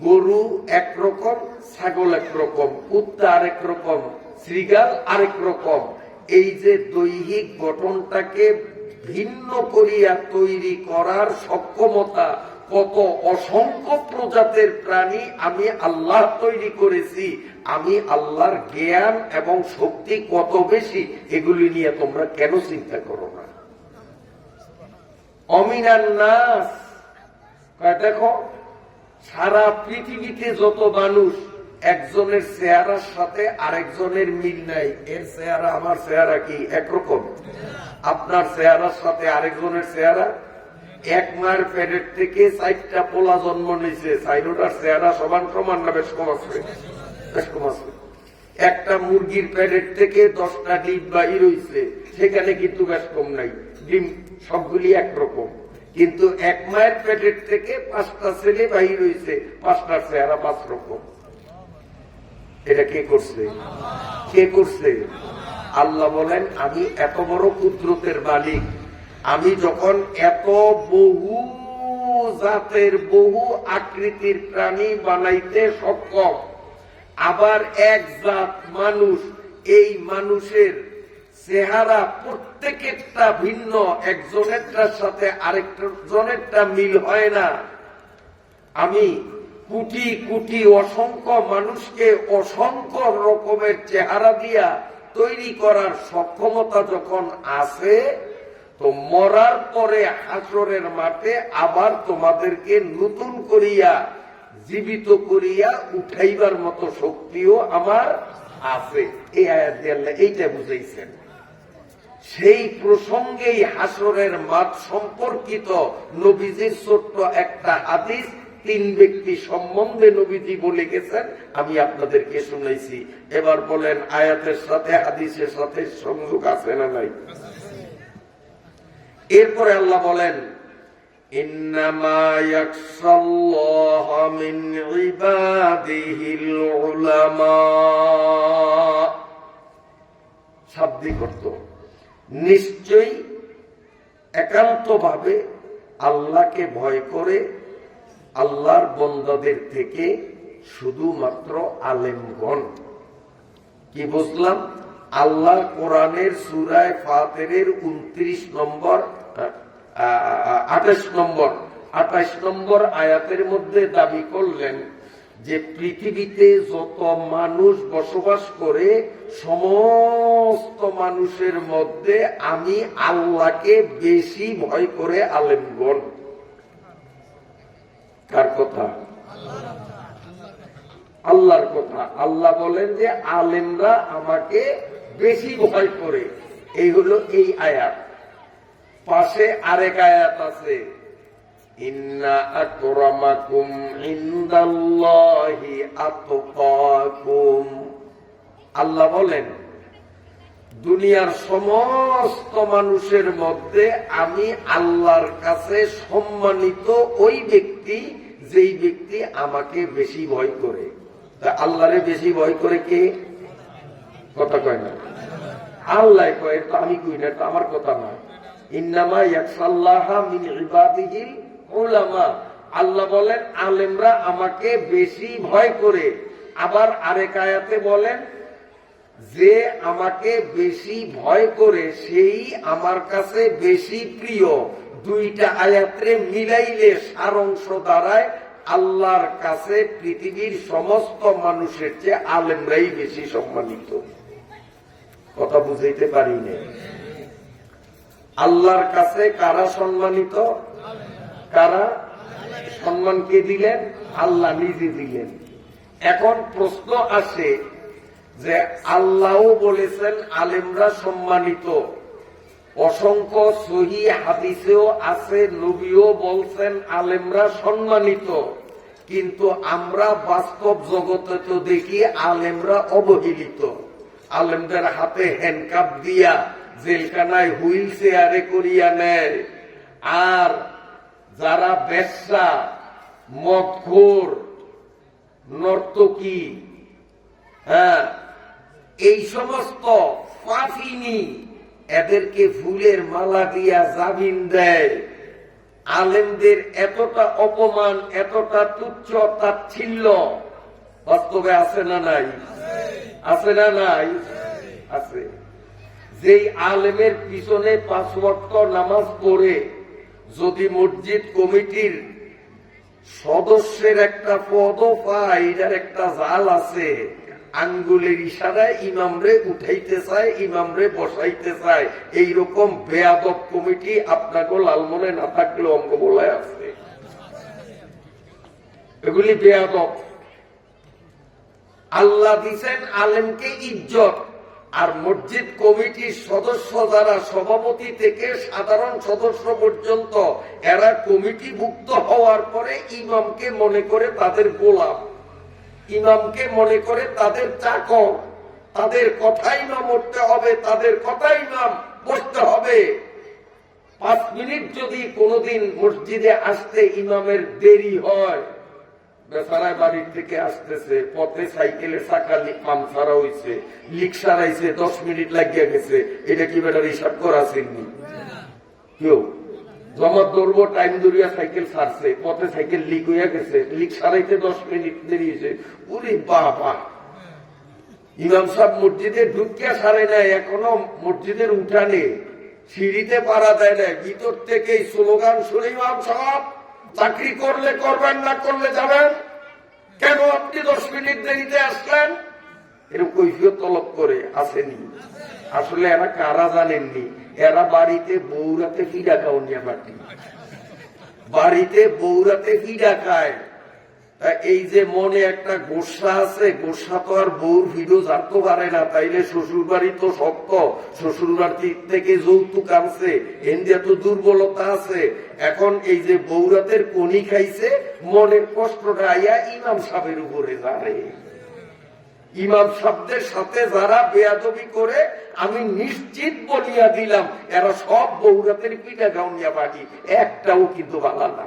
গরু একরকম, ছাগল একরকম, কুত্তা আরেক রকম, শৃগাল আরেক রকম। এই যে দৈহিক গঠনটাকে ভিন্ন করিয়া তৈরি করার সক্ষমতা, কত অসংখ্য প্রজাতির প্রাণী আমি আল্লাহ তৈরি করেছি। আমি আল্লাহর জ্ঞান এবং শক্তি কত বেশি, এগুলি নিয়ে তোমরা কেন চিন্তা করো না? অমিনান নাস, দেখো সারা পৃথিবীতে যত মানুষ, একজনের চেহারার সাথে আরেকজনের মিল নাই। এর চেহারা আমার চেহারা কি একরকম? আপনার চেহারার সাথে আরেকজনের চেহারা, এক মায়ের পেটের থেকে 4টা পোলা জন্ম নিয়েছে, 4টার চেহারা সমান সমান না বেশ কম আছে? বেশ কম আছে। একটা মুরগির পেটের থেকে 10টা ডিম বাহির হয়েছে, সেখানে কিন্তু বেশ কম নাই, ডিম সবগুলি একরকম। কিন্তু এক মায়ের পেটের থেকে 5টা ছেলে বাহির হয়েছে, 5টার চেহারা 5 রকম। এটা কে করছে? কে করছে? আল্লাহ বলেন আমি এত বড় কুদরতের মালিক, আমি যখন এত বহু জাতের বহু আকৃতির প্রাণী বানাইতে সক্ষম। আবার এক জাত মানুষ, এই মানুষের চেহারা প্রত্যেকেরটা ভিন্ন, একজনেরটার সাথে আরেকজনেরটা মিল হয় না। আমি কোটি কোটি অসংখ্য মানুষকে অসংখ্য রকমের চেহারা দিয়া তৈরি করার সক্ষমতা যখন আছে, তো মরার পরে হাসরের মাঠে আবার তোমাদেরকে নতুন করিয়া জীবিত করিয়া উঠাইবার মতো শক্তিও আমার আছে। এই আয়াত দিয়ে আল্লাহ এইটা বুঝাইছেন। সেই প্রসঙ্গেই হাসরের মাঠ সম্পর্কিত নবীজির ছোট্ট একটা হাদিস, 3 ব্যক্তি সম্বন্ধে নবীজি বলে গেছেন, আমি আপনাদেরকে শুনাইছি। এবার বলেন, আয়াতের সাথে হাদিসের সাথে সংযোগ আছে না নাই? এরপরে আল্লাহ বলেন, ইন্নামা ইয়াখশাল্লাহা মিন ইবাদিহিল উলামা। শাব্দিক অর্থ, নিশ্চয়ই একান্তভাবে আল্লাহকে ভয় করে আল্লাহর বন্দাদের থেকে শুধুমাত্র আলেমগণ। কি বুঝলাম? আল্লাহ কোরআনের সূরা ফাতিরের 29 নম্বর 28 নম্বর আয়াতের মধ্যে দাবি করলেন যে পৃথিবীতে যত মানুষ বসবাস করে সমস্ত মানুষের মধ্যে আমি আল্লাহকে বেশি ভয় করে আলেমগণ। কার কথা? আল্লাহর কথা। আল্লাহ বলেন যে আলেমরা আমাকে বেশি ভয় করে। এই হলো এই আয়াত। পাশে আরেক আয়াত আছে, ইন্না আকরামাকুম ইনদাল্লাহি আতকাকুম। আল্লাহ বলেন দুনিয়ার সমস্ত মানুষের মধ্যে আমি আল্লাহর কাছে সম্মানিত ওই ব্যক্তি, যেই ব্যক্তি আমাকে বেশি ভয় করে। তা আল্লাহরে বেশি ভয় করে কে? কথা কয় না, আল্লাহ কয়। তো আমি কই না, তো আমার কথা না। ইন্নামা ইয়াখশাল্লাহা মিন ইবাদিহিল উলামা। আল্লাহ বলেন আলেমরা আমাকে বেশি ভয় করে। আবার আরেক আয়াতে বলেন যে আমাকে বেশি ভয় করে সেই আমার কাছে বেশি প্রিয়। দুইটা আয়াতে মিলাইলে সারাংশ দাঁড়ায় আল্লাহর কাছে পৃথিবীর সমস্ত মানুষের চেয়ে আলেমরাই বেশি সম্মানিত। কথা বুঝাইতে পারি না? আল্লাহর কাছে কারা সম্মানিত? কারা? সম্মান কে দিলেন? আল্লাহ নিজে দিলেন। এখন প্রশ্ন আসে যে আল্লাহও বলেছেন আলেমরা সম্মানিত, অসংখ্য সহি হাদিসেও আছে নবীও বলছেন আলেমরা সম্মানিত, কিন্তু আমরা বাস্তব জগতে তো দেখি আলেমরা অবহেলিত। আলেমদের হাতে হ্যান্ডকাপ দিয়া জেলখানায় হুইল চেয়ারে করিয়া নেয়। আর যারা বেশ্যা, মদখোর, নর্তকী, এই সমস্ত পাপিনী, এদেরকে ফুলের মালা দিয়া জামিন দেয়। আলেমদের এতটা অপমান, এতটা তুচ্ছ তাচ্ছিল্য বাস্তবে আছে না নাই? আছে না নাই? আছে। যেই আলেমের পিছনে 5 ওয়াক্ত নামাজ পড়ে যদি মসজিদ কমিটির সদস্যের একটা পদও পায়, এটার একটা জাল আছে, আঙ্গুলের ইশারায় ইমামরে উঠাইতে চায়, ইমামরে বসাইতে চায়। এইরকম বেয়াদব কমিটি আপনাকে লালমনে না থাকলেও অঙ্গবলায় আছে। এগুলি বেয়াদব। আল্লাহ দিছেন আলেমকে ইজ্জত, আর মসজিদ কমিটির সদস্য যারা সভাপতি থেকে সাধারণ সদস্য পর্যন্ত এরা কমিটিভুক্ত হওয়ার পরে ইমামকে মনে করে তাদের গোলাম, ইমামকে মনে করে তাদের চাকর, তাদের কথা ইমাম উঠতে হবে, তাদের কথা ইমাম বসতে হবে। 5 মিনিট যদি কোনোদিন মসজিদে আসতে ইমামের দেরি হয়, বেচারায় বাড়ির থেকে আসতেছে, পথে সাইকেলের চাকা পাংচার হয়েছে, লিক সারাইছে, 10 মিনিট লাগিয়ে গেছে, এটা কি বেটার হিসাব করা আসেনি? কেউ জমা ধরবো, টাইম ধরিয়া সাইকেল ছাড়ছে, পথে সাইকেল লিক হইয়া গেছে, লিক সারাইতে 10 মিনিট দেরিয়েছে। উরি বাবা, ইমাম সাহেব মসজিদে ঢুকিয়া সারে নাই, এখনো মসজিদের উঠানে সিঁড়িতে পারা দেয় না, ভিতর থেকেই স্লোগান শুনে, ইমাম সাহেব চাকরি করলে করবেন, না করলে যাবেন, কেন আপনি 10 মিনিট দেরিতে আসলেন? এরকম কৈফিয়ত তলব করে আসেনি। আসলে এরা কারা জানেননি, এরা বাড়িতে বৌরাতে ফিডা খাওয়া পার্টি, বাড়িতে বৌরাতে ফিডা খায়। তা এই যে মনে একটা গোসা আছে, গোসা তো আর বউর ভিডিও জানতে পারে না, তাইলে শ্বশুর বাড়ি তো শক্ত, শ্বশুর বাড়ি থেকে যৌতুক আনছে, এন্ড এত দুর্বলতা আছে। এখন এই যে বৌরাতের কনি খাইছে, মনের কষ্টটা আইয়া ইমাম সাহেবের উপরে যারে। ইমাম সাহেবদের সাথে যারা বেয়াদবি করে, আমি নিশ্চিত বলিয়া দিলাম, এরা সব বৌরাতের পিঠা গাউনিয়া বাড়ি, একটাও কিন্তু ভালো না।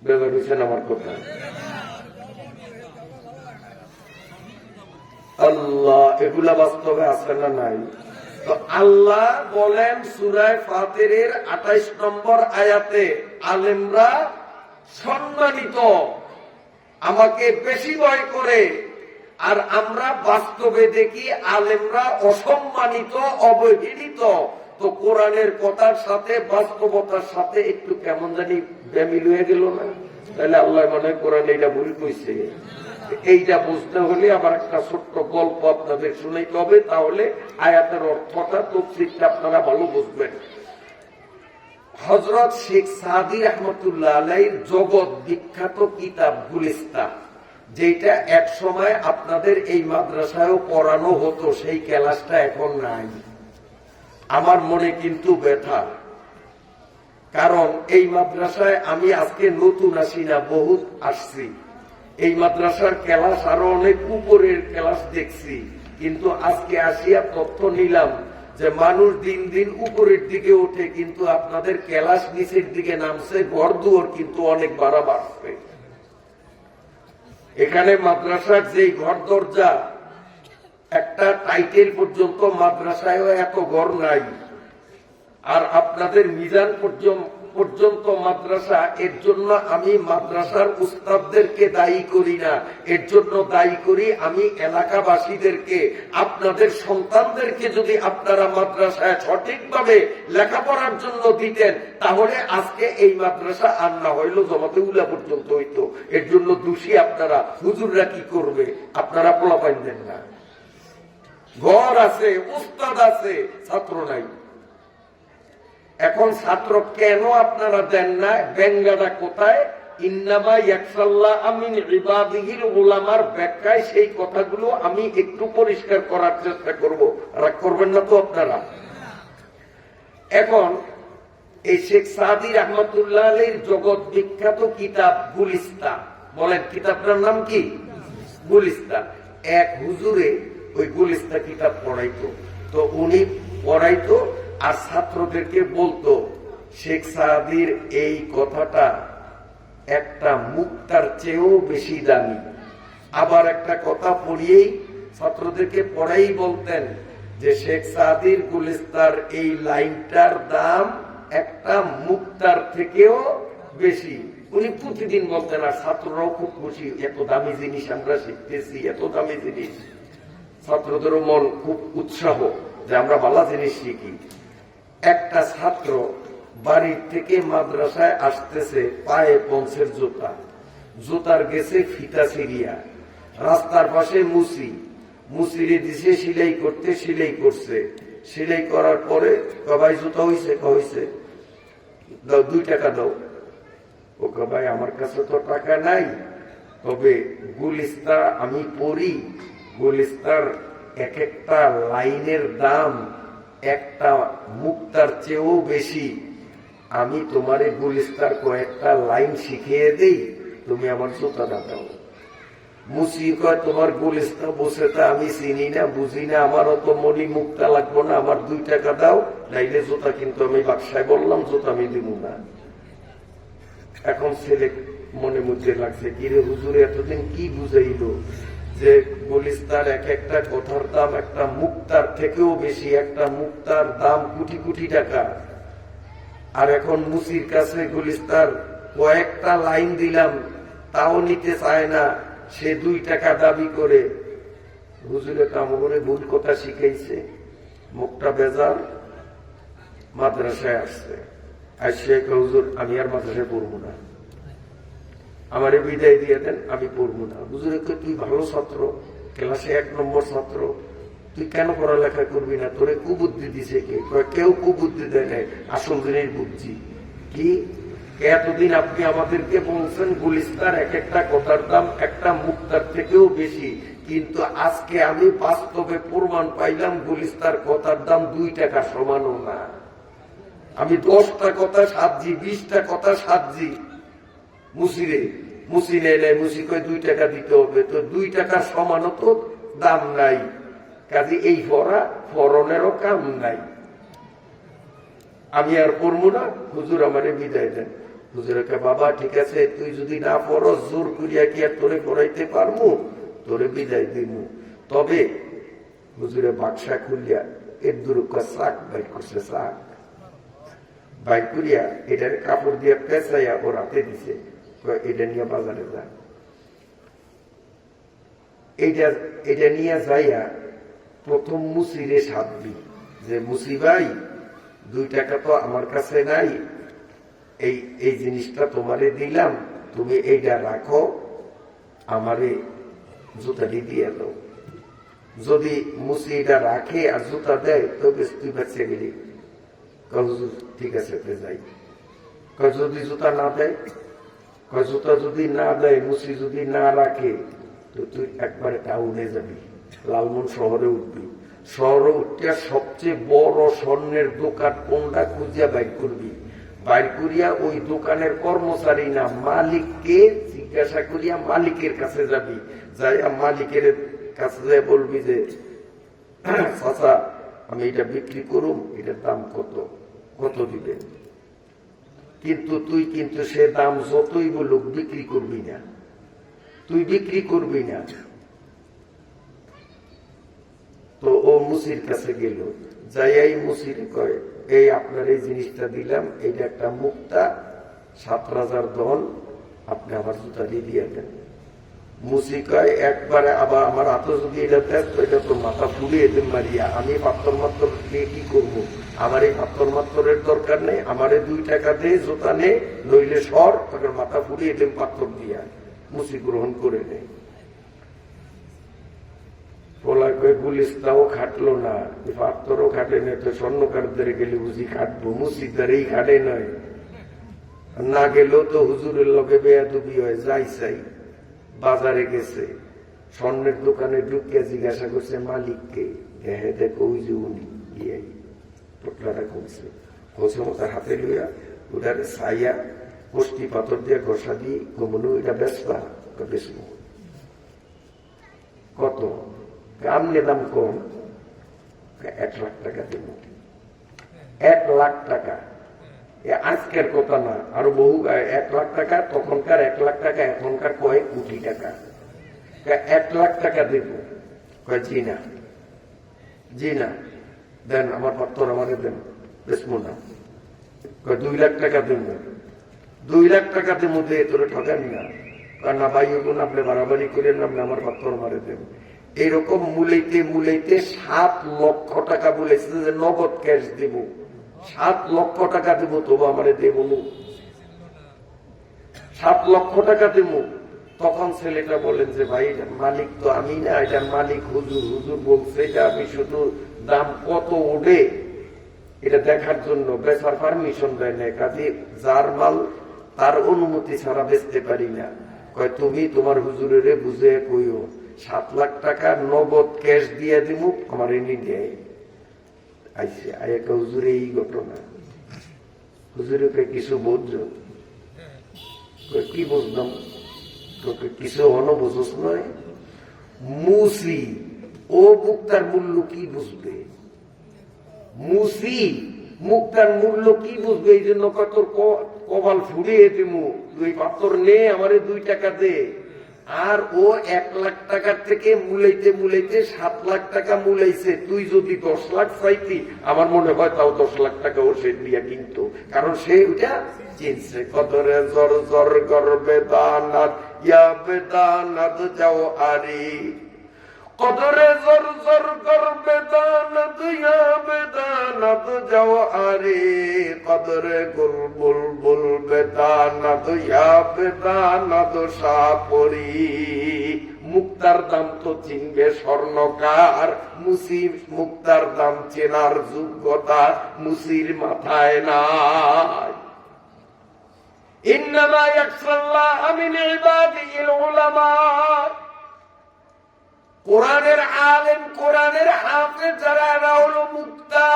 বেরোচ্ছেন আমার কথা? আল্লাহ এগুলা বাস্তবে আছে না নাই? তো আল্লাহ বলেন সূরা ফাতিরের 28 নম্বর আয়াতে, আলেমরা সম্মানিত, আমাকে বেশি ভয় করে। আর আমরা বাস্তবে দেখি আলেমরা অসম্মানিত, অবহেলিত। তো কোরআনের কথার সাথে বাস্তবতার সাথে একটু কেমন জানি বেমিল হয়ে গেল না? তাহলে আল্লাহ মনে কোরআন এইটা ভুল কইছে। এইটা বুঝতে হলে আবার একটা ছোট্ট গল্প আপনাদের শুনাইতে হবে, তাহলে আয়াতের অর্থটা, তফসিরটা আপনারা ভালো বুঝবেন। হযরত শেখ সাদি রহমতুল্লাহ আলাইহির জগৎ বিখ্যাত কিতাব গুলিস্তান, যেটা এক সময় আপনাদের এই মাদ্রাসায়ও পড়ানো হতো, সেই ক্লাসটা এখন নাই। আমার মনে কিন্তু ব্যথা, কারণ এই মাদ্রাসায় আমি আজকে নতুন আসি না, বহুত আসছি। এই মাদ্রাসার ক্লাস আরো অনেক উপরের ক্লাস দেখছি, কিন্তু আজকে আসিয়া তথ্য নিলাম যে মানুষ দিন দিন উপরের দিকে ওঠে, কিন্তু আপনাদের ক্লাস নিচের দিকে নামছে, ঘর দুয়ার কিন্তু অনেক বাড়া বাড়ছে। এখানে মাদ্রাসার যেই ঘর দরজা, একটা টাইটেল পর্যন্ত মাদ্রাসায়ও এত ঘর নাই। আর আপনাদের মিজান পর্যন্ত মাদ্রাসা, এর জন্য আমি মাদ্রাসার উস্তাদদেরকে দায়ী করি না, এর জন্য দায়ী করি আমি এলাকাবাসীদেরকে। আপনাদের সন্তানদেরকে যদি আপনারা মাদ্রাসায় সঠিকভাবে লেখাপড়ার জন্য দিতেন, তাহলে আজকে এই মাদ্রাসা আর না হইল জমাতে উলা পর্যন্ত হইতো। এর জন্য দোষী আপনারা। হুজুররা কি করবে? আপনারা পোলাপাইন দেন না, ঘর আছে, উস্তাদ আছে, ছাত্র নাই। এখন ছাত্র কেন আপনারা দেন না? ব্যঙ্গাটা কোথায়? ইন্নামা ইয়াখশাল্লাহ মিন ইবাদিহিল উলামার ব্যাখ্যায় সেই কথাগুলো আমি একটু পরিষ্কার করার চেষ্টা করব, রাগ করবেন না তো আপনারা? এখন এই শেখ সাদি রহমতুল্লাহ আলাইহির জগৎ বিখ্যাত কিতাব গুলিস্তান, বলেন কিতাবটার নাম কি? গুলিস্তান। এক হুজুরে ওই গুলিস্তান কিতাব পড়াইতো, তো উনি পড়াইতো আর ছাত্রদেরকে বলতো, শেখ সাদির এই কথাটা একটা মুক্তার চেয়েও বেশি দামি। আবার একটা কথা পড়িয়েই ছাত্রদেরকে পড়াই বলতেন যে শেখ সাদির গুলিস্তার এই লাইনটার দাম একটা মুক্তার থেকেও বেশি। উনি প্রতিদিন বলতেন, আর ছাত্ররাও খুব খুশি, এত দামি জিনিস আমরা শিখতেছি, এত দামি জিনিস। ছাত্রদেরও মন খুব উৎসাহ যে আমরা ভালো জিনিস শিখি। একটা ছাত্র বাড়ির থেকে মাদ্রাসায় আসতেছে, পায়ে পঞ্চের জুতা, জুতার গেছে ফিতা সিরিয়া, রাস্তার পাশে মুসিরে দিছে সিলাই করতে, সিলাই করছে। সিলাই করার পরে ভাই জুতা হইছে, হইছে, দাও 2 টাকা দাও। ও ভাই আমার কাছে তো টাকা নাই, তবে গুলিস্তা আমি পড়ি, গুলিস্তার এক একটা লাইনের দাম একটা মুক্তার চেয়েও বেশি। আমি তোমারে গুলিস্তার কয়েকটা লাইন শিখিয়ে দেই, তুমি আমার জুতাটা দাও। মুসি কয়, তোমার গুলিস্তা বসে তা আমি চিনি না, বুঝি না, আমারও তো মনি মুক্তা লাগবো না, আমার 2 টাকা দাও, নাইলে জুতা কিন্তু আমি বাক্সায় বললাম জুতা আমি দিব না। এখন ছেলে মনে মধ্যে লাগছে, কিরে হুজুরে এতদিন কি বুঝাইলো? যে গুলিস্তার এক একটা কথার দাম একটা মুক্তার থেকেও বেশি, একটা মুক্তার দাম কোটি কোটি টাকা। আর এখন মুসির কাছে গুলিস্তার কয়েকটা লাইন দিলাম তাও নিতে চায় না, সে 2 টাকা দাবি করে। হুজুরে কাম করে ভুল কথা শিখাইছে, মুখটা বেজার, মাদ্রাসায় আসছে, আর সে হুজুর আমি আর মাদ্রাসায় পড়বো না, আমারে বিদায় দিয়ে দেন, আমি পড়বো না। হুজুরে তুই ভালো ছাত্র, ক্লাসে 1 নম্বর ছাত্র, তুই কেন পড়ালেখা করবি না? তোরে কুবুদ্ধি দিছে কে? কেউ কুবুদ্ধি দেয় নাই, আসল জিনিস বুঝছি কি। এতদিন আপনি আমাদেরকে বলছেন গুলিস্তার এক একটা কথার দাম একটা মুক্তার থেকেও বেশি, কিন্তু আজকে আমি বাস্তবে প্রমাণ পাইলাম গুলিস্তার কথার দাম 2 টাকা সমানও না। আমি 10টা কথা সাজি, 20টা কথা সাজি মুসিরে, মুসি নেই, মুসি কয় 2 টাকা দিতে হবে, তো 2 টাকার সমানও তো দাম নাই, কাজে এই ফরনেরও কাম নাই। আমি আর পড়বো না, হুজুর আমারে বিদায় দেন। হুজুরে কয় বাবা ঠিক আছে, তুই যদি না পড়ো জোর করিয়া কি আর তোরে পড়াইতে পারবো, তোরে বিদায় দিব। তবে হুজুরে বাক্সা খুলিয়া এর দুরুকা শাক বাইর করছে, শাক বাইর করিয়া এটার কাপড় দিয়ে পেঁচাইয়া ওর হাতে দিছে, এটা নিয়ে বাজারে যা। এটা নিয়ে যাইয়া প্রথম মুসিরে সাধবি যে মুসি ভাই 2 টাকা তো আমার কাছে নাই, এই জিনিসটা তোমারে দিলাম, তুমি এইটা রাখো, আমারে জুতাটি দিয়ে দাও। যদি মুসি এটা রাখে আর জুতা দেয় তো বেশ, তুই বেঁচে গেলি। ঠিক আছে যাই। যদি জুতা না দেয়, জুতা যদি না দেয়, মুসি যদি না রাখে, তো তুই একবারে টাউনে যাবি, লালমন শহরে উঠবি, শহরে উঠিয়া সবচেয়ে বড় স্বর্ণের দোকান কোনটা খুঁজিয়া বাইর করবি, বাইর করিয়া ওই দোকানের কর্মচারী না মালিককে জিজ্ঞাসা করিয়া মালিকের কাছে যাবি, যাই মালিকের কাছে যাই বলবি যে চাচা আমি এটা বিক্রি করুম, এটার দাম কত, কত দিবেন। কিন্তু তুই কিন্তু সে দাম যতই বলুক বিক্রি করবি না, তুই বিক্রি করবি না। তো ও মুসির কাছে গেল, যাই মুসির কয় এই আপনার এই জিনিসটা দিলাম, এটা একটা মুক্তা, 7,000 ধন, আপনি আমার জুতা দিয়ে দেন। মুসি কয় একবারে আবার আমার হাতে যদি এটা দেয় তো এটা তো মাথা ফুলিয়ে দেন মারিয়া, আমি পাত্তর মাত্তর দিয়ে কি করবো, আমার এই পাত্তর মাত্তরের দরকার নেই, আমারে 2 টাকা দিয়ে জুতা নে, নইলে সর, তখন মাথা ফুলিয়ে দেন পাত্তর দিয়া। মুসি গ্রহণ করে নেই। গুলিস্তাও খাটলো না, পাত্তরও খাটে না, তো স্বর্ণকারদের গেলে বুঝি খাটবো, মুসিদারেই খাটে নয়, না গেলেও তো হুজুরের লগে বেয়াদবি হয়। যাই চাই বাজারে গেছে, স্বর্ণের দোকানে ঢুকিয়া জিজ্ঞাসা করছে মালিককে, হ্যাঁ দেখো ওই যে উনি টোটলাটা খুলছে, খোঁজে তার হাতে লইয়া ওটারে ছাইয়া কষ্টি পাথর দিয়ে ঘষা দিয়ে কমনু এটা বেচবা, বেচবো। কত? আমনে দাম কম, 1 লাখ টাকা দেব। 1 লাখ টাকা আজকের কথা না, আরো বহু 1 লাখ টাকা, তখনকার 1 লাখ টাকা, এখনকার কয়েক কোটি টাকা। 1 লাখ টাকা দেব। জি না, জি না, দেন আমার পাত্তর আমাকে দেন, বেচবো না। 2 লাখ টাকা দেব। 2 লাখ টাকা দেব, দিয়ে তোরে ঠকানি না, কারণ না ভাই ওগুলো আপনি বাড়াবাড়ি করেন, আপনি আমার পাত্তর মারে দেন। এরকম মূলাইতে মূলাইতে 7 লক্ষ টাকা বলেছে যে নগদ ক্যাশ দেব, 7 লক্ষ টাকা দেব, তবু আমারে দেব, 7 লক্ষ টাকা দেব। তখন ছেলেটা বলেন যে ভাই মালিক তো আমি না, এটার মালিক হুজুর, হুজুর বলছে যে আমি শুধু দাম কত ওঠে এটা দেখার জন্য বেচার পারমিশন দেয় না, কাজে যার মাল তার অনুমতি ছাড়া বেচতে পারি না। কয় তুমি তোমার হুজুরের বুঝে কইও 7 লাখ টাকা নগদ ক্যাশ দিয়ে দিব, আমার এনে দেয় আইসে আয়াকা হুজুরে এই ঘটনা। হুজুরকে কিছু বুঝছো? কি বুঝলাম? তোকে কিছু হলো বুঝোস নয়। মুসি ও মুক্তার মূল্য কি বুঝবে? মুসি মুক্তার মূল্য কি বুঝবে? এই জন্য তোর কপাল ফুলিয়ে দিমু, তুই পাথর নে, আমারে 2 টাকা দে। আর ও 1 লাখ টাকার থেকে মুলাইতে মুলাইতে 7 লাখ টাকা মুলাইছে। তুই যদি 10 লাখ চাইতি, আমার মনে হয় তাও 10 লাখ টাকা ও সে দিয়া কিনতো, কারণ সে ওইটা চিনছে। কদরে জর জর গর্বে দানাত ইয়া বেদানাত যাও আরি, কদরে জর জর গর্বে দানাত ইয়া বেদানাত যাও আরি, কদরে গুল বুল বুল বেদানাত ইয়া বেদানাত সাপরি। মুক্তার দাম তো চিনবে স্বর্ণকার, মুসির মুক্তার দাম চেনার যোগ্যতা মুসির মাথায় নাই। ইন্নামা ইয়াখশাল্লাহা মিন ইবাদিহিল উলামা। কোরআনের আলেম, কোরআনের হাফেজ যারা, এরা হলো মুক্তা।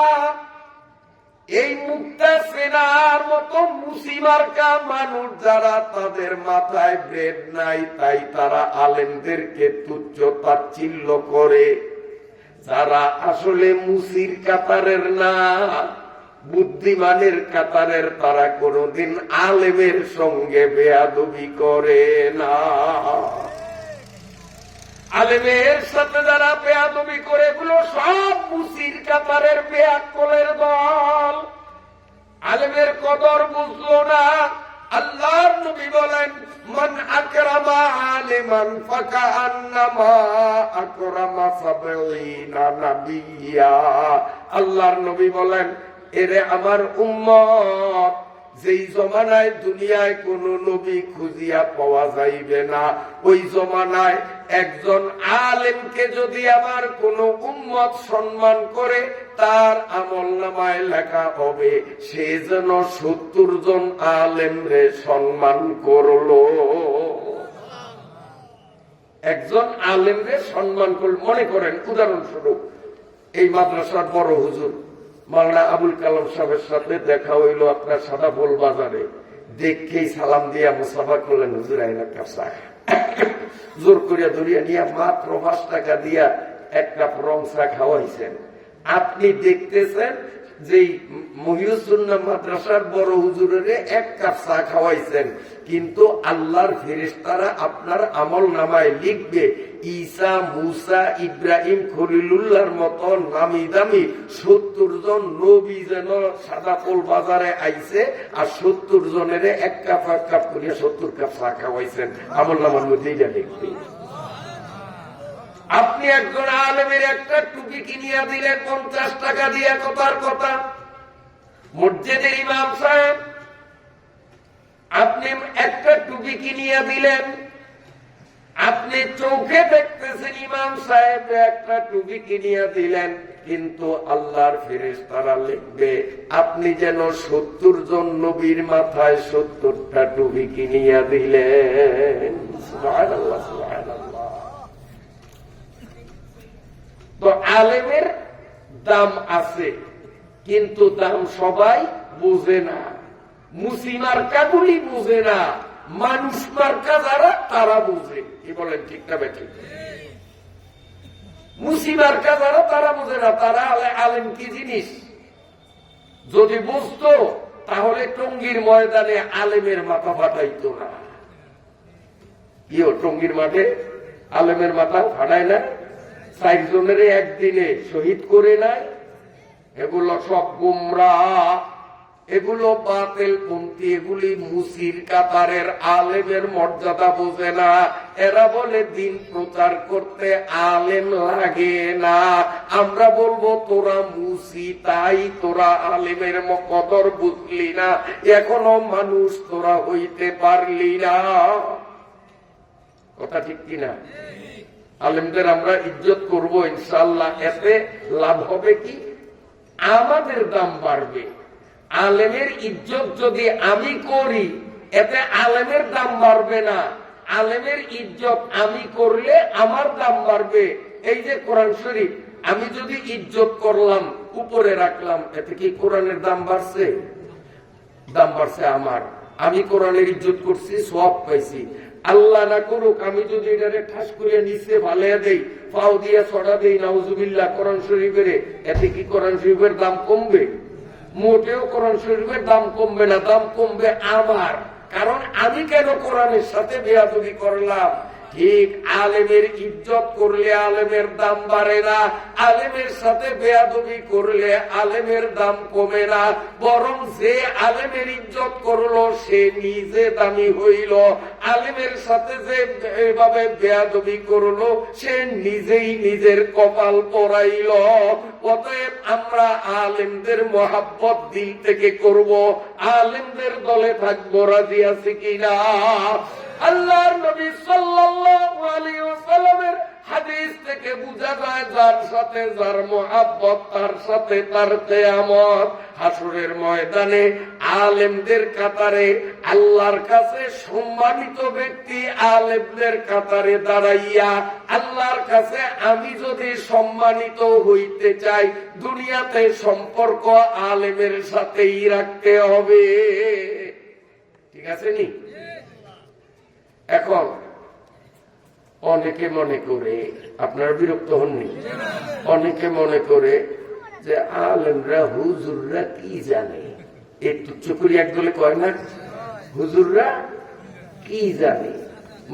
এই মুক্তা সেনার মতো মুসিমার্কা মানুষ যারা, তাদের মাথায় ব্রেড নাই, তাই তারা আলেমদেরকে তুচ্ছ তাচ্ছিল্য করে। যারা আসলে মুসির কাতারের না, বুদ্ধিমানের কাতারের, তারা কোনদিন আলেমের সঙ্গে বেয়াদবি করে না। আলেমের সাথে যারা বেয়াদবি করে, এগুলো সব মুসির কাতারের বেয়াক্কলের দল। আলেমের কদর বুঝলো না। আল্লাহর নবী বলেন, মান আকরামা আলিমান ফাকান্নামা আকরামা সাবঈনা নাবিয়্যা। আল্লাহর নবী বলেন, এরে আমার উম্মত, যেই জমানায় দুনিয়ায় কোন নবী খুঁজিয়া পাওয়া যাইবে না, ওই জমানায় একজন আলেমকে যদি আমার কোন উম্মত সম্মান করে, তার আমলনামায় লেখা হবে সে যেন 70 জন আলেমরে সম্মান করলো। একজন আলেমরে সম্মান করল। মনে করেন, উদাহরণস্বরূপ, এই মাদ্রাসার বড় হুজুর মাওলানা আবুল কালাম সাহেবের সাথে দেখা হইল আপনার সাদাফুল বাজারে। দেখেই সালাম দিয়া মুসাফা করলেন, হুজুর আইনা কাছে জোর করিয়া ধরিয়া নিয়ে মাত্র 5 টাকা দিয়া এক কাপ রং চা খাওয়াইছেন। আপনি দেখতেছেন যে মহিউসুন্নাহ মাদ্রাসার বড় হুজুরের 1 কাপ চা খাওয়াইছেন, কিন্তু আল্লাহর ফেরেশতারা আপনার আমল নামায় লিখবে ঈসা, মুসা, ইব্রাহিম, খলিলুল্লাহর মতো নামি দামি 70 জন নবী যেন সাদাফুল বাজারে আইছে, আর 70 জনের 1 কাপ করিয়া 70 কাপ চা খাওয়াইছেন। আমল নামার মধ্যে এটা লিখবে। আপনি একজন আলেমের একটা টুপি কিনিয়া দিলেন 50 টাকা দিয়া, কথার কথা। মসজিদের ইমাম সাহেব, আপনি একটা টুপি কিনিয়া দিলেন, আপনি চোখে দেখতেছেন ইমাম সাহেব একটা টুপি কিনিয়া দিলেন, কিন্তু আল্লাহর ফেরেশতারা লিখবে আপনি যেন 70 জন নবীর মাথায় 70টা টুপি কিনিয়া দিলেন। সুবহানাল্লাহ, সুবহানাল্লাহ। তো আলেমের দাম আছে, কিন্তু দাম সবাই বুঝে না। মুসি মার্কাগুলি বুঝে না, মানুষ মার্কা যারা, তারা বুঝে। কি বলেন, ঠিক না বেঠিক? মুসি মার্কা যারা, তারা বুঝে না। তারা আলেম কি জিনিস যদি বুঝতো, তাহলে টঙ্গীর ময়দানে আলেমের মাথা ফাটাইতো না। টঙ্গীর মাঠে আলেমের মাথা ফাটায় না, 4 জনের একদিনে শহীদ করে নাই। এগুলো সব গুমরাহ, এগুলো বাতিল পন্থী, এগুলি মুসির কাতারের আলেমের মর্যাদা বোঝে না। এরা বলে দিন প্রচার করতে আলেম লাগে না। আমরা বলবো তোরা মুসি, তাই তোরা আলেমের কদর বুঝলি না, এখনো মানুষ তোরা হইতে পারলি না। কথা ঠিক কিনা? আলেমদের আমরা ইজ্জত করব ইনশাআল্লাহ। এতে লাভ হবে কি? আমাদের দাম বাড়বে। আলেমের ইজ্জত যদি আমি করি, এতে আলেমের দাম বাড়বে না। আলেমের ইজ্জত আমি করলে আমার দাম বাড়বে। এই যে কোরআন শরীফ, আমি যদি ইজ্জত করলাম, উপরে রাখলাম, এতে কি কোরআনের দাম বাড়ছে? দাম বাড়ছে আমার। আমি কোরআনের ইজ্জত করছি, সওয়াব পাইছি। আল্লাহ না করুক, আমি যদি এটারে ঠাস করে নিচে ফালিয়ে দেই, পাও দিয়া ছড়া দেই, নাউজুবিল্লাহ, কোরআন শরীফের, এতে কি কোরআন শরীফের দাম কমবে? মোটেও কোরআন শরীফের দাম কমবে না, দাম কমবে আমার। কারণ আমি কেন কোরআনের সাথে বেয়াদবি করলাম? ঠিক আলেমের ইজ্জত করলে আলেমের দাম বাড়ে না, আলেমের সাথে বেয়াদবি করলে আলেমের দাম কমে না, বরং যে আলেমের ইজ্জত করলো সে নিজে দামি হইল, আলেমের সাথে যে এভাবে বেয়াদবি করলো সে নিজেই নিজের কপাল পোড়াইল। অতএব আমরা আলেমদের মহাব্বত দিল থেকে করব, আলেমদের দলে থাকবো, রাজি আছি কিনা? আল্লাহর নবী সাল্লাল্লাহু আলাইহি ওয়াসাল্লামের হাদিস থেকে বোঝা যায় যার সাথে যার মহাব্বত তার সাথে তার কিয়ামত। হাসরের ময়দানে আলেমদের কাতারে আল্লাহর কাছে সম্মানিত ব্যক্তি আলেমদের কাতারে দাঁড়াইয়া আল্লাহর কাছে আমি যদি সম্মানিত হইতে চাই দুনিয়াতে সম্পর্ক আলেমের সাথেই রাখতে হবে। ঠিক আছে নি? এখন অনেকে মনে করে, আপনারা বিরক্ত হননি, অনেকে মনে করে যে আলেমরা হুজুররা কি জানে, একটু চুকুরি একদলে কয় না, হুজুররা কি জানে,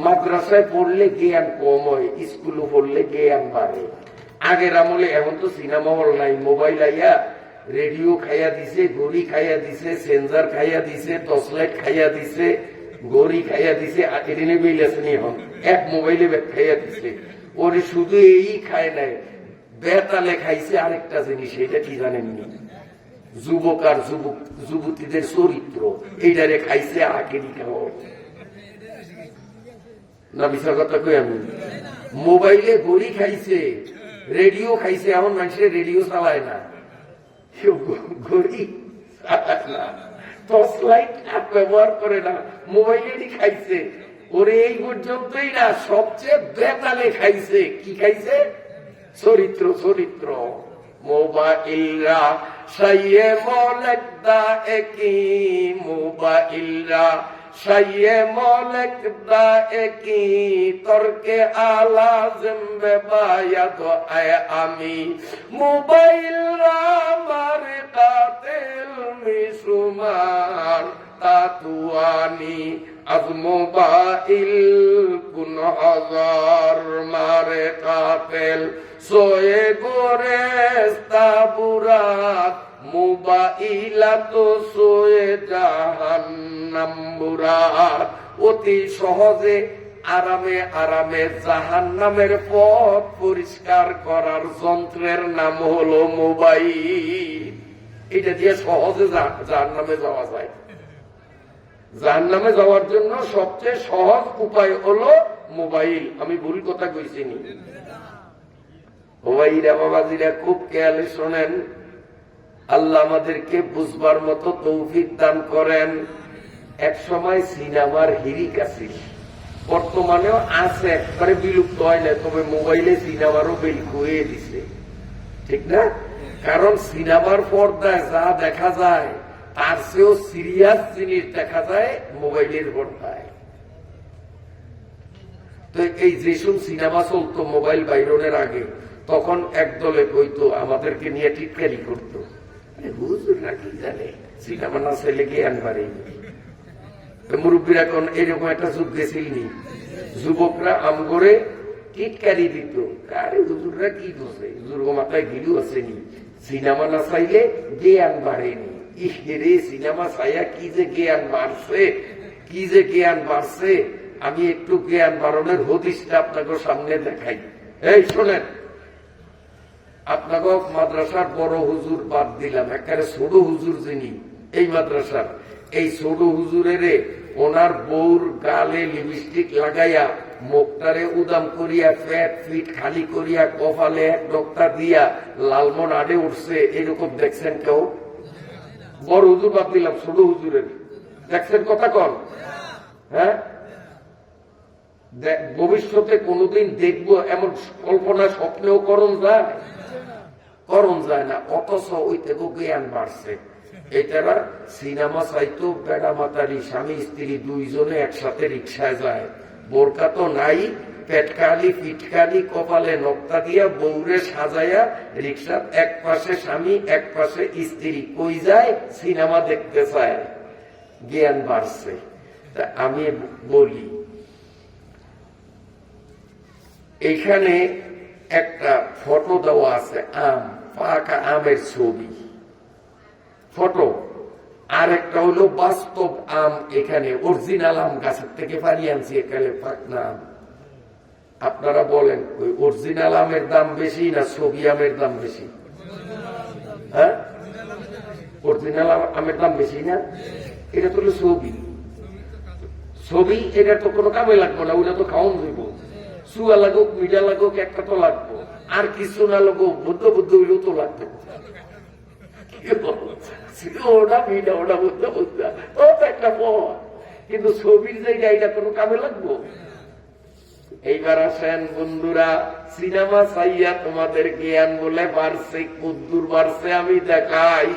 মাদ্রাসায় পড়লে জ্ঞান কম হয়, স্কুলে পড়লে জ্ঞান বাড়ে। আগের আমলে এমন তো সিনেমা হল নাই, মোবাইল আইয়া রেডিও খাইয়া দিছে, ঘড়ি খাইয়া দিছে, সেন্সার খাইয়া দিছে, টর্চলাইট খাইয়া দিছে, গড়ি খাইয়া দিছে, এদিনে মিল আসেনি, এখন এক মোবাইলে খাইয়া দিছে। ওরে শুধু এই খায় নাই, বেতালে খাইছে আরেকটা জিনিস, এটা কি জানেননি? যুবক আর যুবতীদের চরিত্র, এইটারে খাইছে আখেরি খাওয়া না, মিশা কথা কই আমি? মোবাইলে গড়ি খাইছে, রেডিও খাইছে, এমন মানুষের রেডিও চালায় না, ঘড়ি চালায় না, টর্চলাইট ব্যবহার করে না, মোবাইলেরই খাইছে। ওরে এই পর্যন্তই না, সবচেয়ে বেতালে খাইছে, কি খাইছে? চরিত্র, চরিত্র। মোবাইলরা সাইয়ে মলেকদা একই, মোবাইলরা সাইয়ে মলেকদা একই, তর্কে আলা জিম্বে বায়াত আয় আমি, মোবাইলরা মারে কাতিল মিসুমার তাতুয়ানি আজ মোবাইল কুন হাজার মারে কাতিল সোয়ে গোরেস্তা বুরাত, মোবাইলা তো সোয়ে জাহান্নাম বুরাত। অতি সহজে আরামে আরামে জাহান্নামের পথ পরিষ্কার করার যন্ত্রের নাম হলো মোবাইল। এটা দিয়ে সহজে জাহান্নামে যাওয়া যায়। জাহান্নামে যাওয়ার জন্য সবচেয়ে সহজ উপায় হলো মোবাইল। আমি ভুল কথা কইছিনি? ভাইরা বাবাজিরা খুব খেয়ালে শোনেন, আল্লাহ আমাদেরকে বুঝবার মতো তৌফিক দান করেন। এক সময় সিনেমার হিরিক আছিল, বর্তমানেও আছে, একবারে বিলুপ্ত হয় না, তবে মোবাইলে সিনেমারও বেল হয়ে দিছে, ঠিক না? কারণ সিনেমার পর্দায় যা দেখা যায় তার চেয়েও সিরিয়াস জিনিস দেখা যায় মোবাইলের পর্দায়। তো এই যেসব সিনেমা চলতো মোবাইল বাইরনের আগে, তখন একদলে কইতো, আমাদেরকে নিয়ে টিটকারি করতো, হুজুররা কি জানে, সিনেমা না ছেলে জ্ঞান বাড়ে। মুরব্বীরা কোন এরকম একটা যুগ গেছিলনি, যুবকরা আম করে টিটকারি দিত, আরে হুজুররা কি করছে, হুজুর মাথায় গিলু আসেনি, সিনেমা না চাইলে জ্ঞান বাড়েনি। ইরে সিনেমা চাইয়া কি যে জ্ঞান বাড়ছে, কি যে জ্ঞান বাড়ছে। আমি একটু জ্ঞান বাড়নের হদিসটা আপনাকে সামনে দেখাই। এই শোনেন, আপনাকে মাদ্রাসার বড় হুজুর বাদ দিলাম, একেবারে ছোট হুজুর যিনি এই মাদ্রাসার, এই ছোট হুজুরের ওনার বউর গালে লিপস্টিক লাগাইয়া, মুখটারে উদাম করিয়া, ফ্যাট ফিট খালি করিয়া, কপালে এক ডক্তা দিয়া লালমন আডে উঠছে, এরকম দেখছেন কেউ? বড় হুজুর বাদ দিলাম, ছোট হুজুরের দেখছেন? কথা কন। হ্যাঁ, ভবিষ্যতে কোনদিন দেখবো এমন কল্পনা স্বপ্নেও করণ যায়? করণ যায় না। অথচ ওই থেকে জ্ঞান বাড়ছে। এটারা সিনেমা চাইতো, বেড়া মাতারি স্বামী স্ত্রী দুইজনে একসাথে রিক্সায় যায়, বোরকা তো নাই, পেটকালি পিটকালি কপালে নকটা দিয়া বউরে সাজাইয়া রিক্সার এক পাশে স্বামী এক পাশে স্ত্রী, কই যায়? সিনেমা দেখতে চায়। জ্ঞান বাড়ছে। তা আমি বলি, এইখানে একটা ফটো দেওয়া আছে, আম, পাকা আমের ছবি ফটো, আর একটা হলো বাস্তব আম, এখানে অরিজিনাল আম গাছের থেকে পানি আনছি, এখানে পাকনা আম। আপনারা বলেন ওই অরিজিনাল আমের দাম বেশি না ছবি আমের দাম বেশি? হ্যাঁ, অরিজিনাল আমের দাম বেশি না? এটা তো হলো ছবি, ছবি এটা তো কোনো কামে লাগবো না, ওটা তো খাওয়ান দিব, সুয়া লাগুক মিঠা লাগুক একটা তো লাগবো, আর কিছু না লাগুক বুদ্ধ বুদ্ধ হইলেও তো লাগবে। কিন্তু ছবির জায়গা এটা কোনো কামে লাগবো? এইবার আসেন বন্ধুরা, সিনেমা চাইয়া তোমাদের জ্ঞান বলে বাড়ছে, কদ্দুর বাড়ছে আমি দেখাই।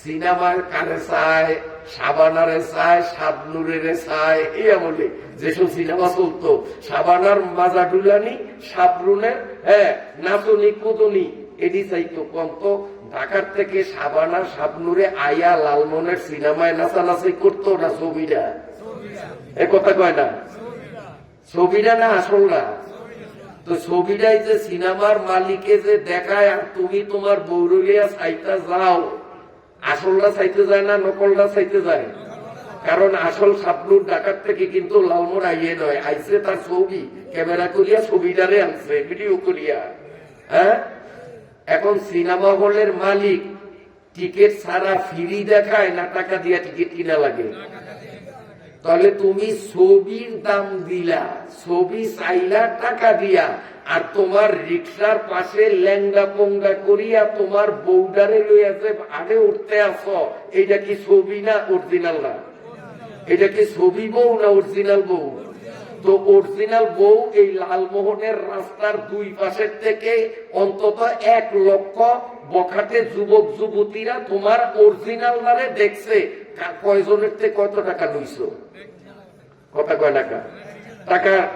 সিনেমার কারে চায়, শাবানারে চায়, শাবনুরের চায়, ইয়া বলে যেসব সিনেমা চলতো, শাবানার মাজা ডুলানি, শাবরুনের নাচনি কুদনি, এটি চাইতো। কত ঢাকার থেকে শাবানা শাবনুরে আয়া লালমনের সিনেমায় নাচানাচি করতো না ছবিটা? এ কথা কয় না? ছবিটা না আসলটা? তো ছবিটাই যে সিনেমার মালিকে যে দেখায়, আর তুমি তোমার বৌরলিয়া চাইতে যাও, আসলটা চাইতে যায় না নকলটা চাইতে যায়? কারণ আসল শাবনুর ঢাকার থেকে কিন্তু লালমন আইয়ে নয়, আইসে তার ছবি ক্যামেরা করিয়া, ছবিটারে আনছে ভিডিও করিয়া। হ্যাঁ, এখন সিনেমা হলের মালিক টিকিট ছাড়া ফ্রি দেখায় না টাকা দিয়া টিকিট কিনা লাগে? তাহলে তুমি ছবির দাম দিলা, ছবি চাইলা টাকা দিয়া, আর তোমার রিক্সার পাশে ল্যাংডা পোঙ্গা করিয়া তোমার বউডারে লইয়া যে আগে উঠতে আসো, এইটা কি ছবি না অরিজিনাল? না এটা কি ছবি বউ না অরিজিনাল বউ? তো অরিজিনাল বউ এই লালমোহনের রাস্তার দুই পাশের থেকে অন্তত 1 লক্ষ বখাটে যুবক যুবতীরা তোমার অরিজিনাল দ্বারে দেখছে। কয়জনের থেকে কত টাকা লইছ? কথা কয় টাকা?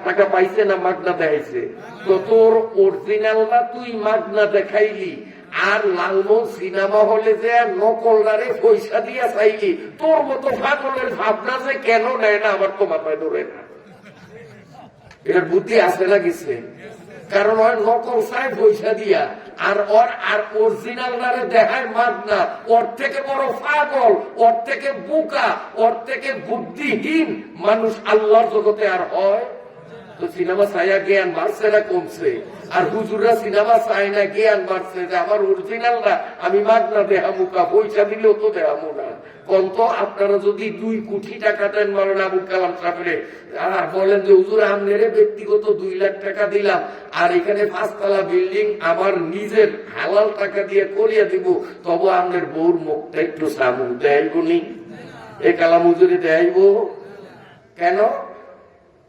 টাকা পাইছে না মাগনা দেখাইছে? তো তোর অরিজিনালটা তুই মাগনা দেখাইলি, আর লালমোহন সিনেমা হলে যে নকলদারে পয়সা দিয়া চাইলি। তোর মতো পাগলের ভাবনা যে কেন নেয় না আমার তো মাথায় ধরে না। এর বুদ্ধি আছে না গেছে? কারণ ওর নকল চায় পয়সা দিয়া, আর অরিজিনাল দ্বারে দেখায় মাগনা। ওর থেকে বড় পাগল, ওর থেকে বোকা, ওর থেকে বুদ্ধিহীন মানুষ আল্লাহর জগতে আর হয়? তো সিনেমা চাইয়া জ্ঞান বাড়ছে না কমছে? আর হুজুররা সিনেমা চায় না, জ্ঞান বাড়ছে যে আমার অরিজিনালটা আমি মাগনা দেহামু, পয়সা দিলেও তো দেহামু না। কন্ত আপনারা যদি 2 কোটি টাকা দেন মাওলানা আবুল কালাম সাহেবরে, আর বলেন যে হুজুর আমনের ব্যক্তিগত 2 লাখ টাকা দিলাম, আর এখানে 5 তলা বিল্ডিং আমার নিজের হালাল টাকা দিয়ে করিয়া দিব, তবু আমনের বউর মুখটা একটু সামু দেয়াইব নি? এ কালাম হুজুরে দেয়াইব কেন?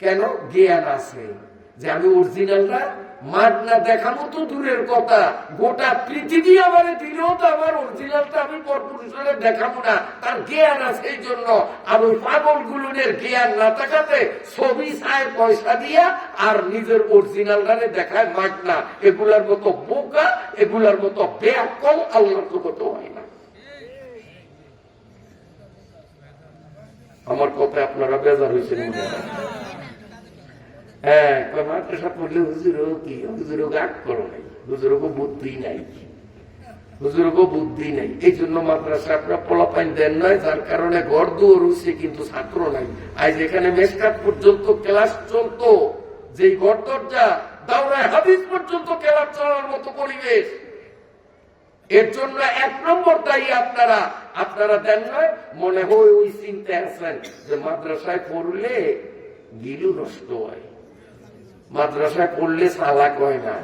কেন? জ্ঞান আছে যে আমি অরিজিনালটা মাগনা দেখানো তো দূরের কথা, গোটা পৃথিবী আমার দিলেও তো আমার অরিজিনালটা আমি পরপুরুষের দেখাবো না। তার জ্ঞান আছে এই জন্য। আর ওই পাগল গুলোনের জ্ঞান না থাকাতে ছবি চায় পয়সা দিয়া, আর নিজের অরিজিনালটারে দেখায় মাগনা। এগুলার মতো বোকা, এগুলার মতো বেআক্কল আল্লাহর জগতে হয় না। আমার কথা আপনারা বেজার হয়েছেন মনে হয়? হ্যাঁ, মাদ্রাসা পড়লে হুজুরও কি, হুজুরও গাক করো নাই, হুজুরও বুদ্ধি নাই, হুজুরও বুদ্ধি নাই। এই জন্য মাদ্রাসা আপনারা পোলাপাইন দেন নয়, যার কারণে ঘর দুয়ার হচ্ছে কিন্তু ছাত্র নাই। আজ এখানে মেসকাত পর্যন্ত ক্লাস চলতো, যেই ঘর দরজা দাওরায় হাদিস পর্যন্ত ক্লাস চলার মতো পরিবেশ। এর জন্য 1 নম্বর দায়ী আপনারা দেন নয়। মনে হয় ওই চিন্তায় আছেন যে মাদ্রাসায় পড়লে গিলু নষ্ট হয়, মাদ্রাসায় পড়লে সালাক হয় না।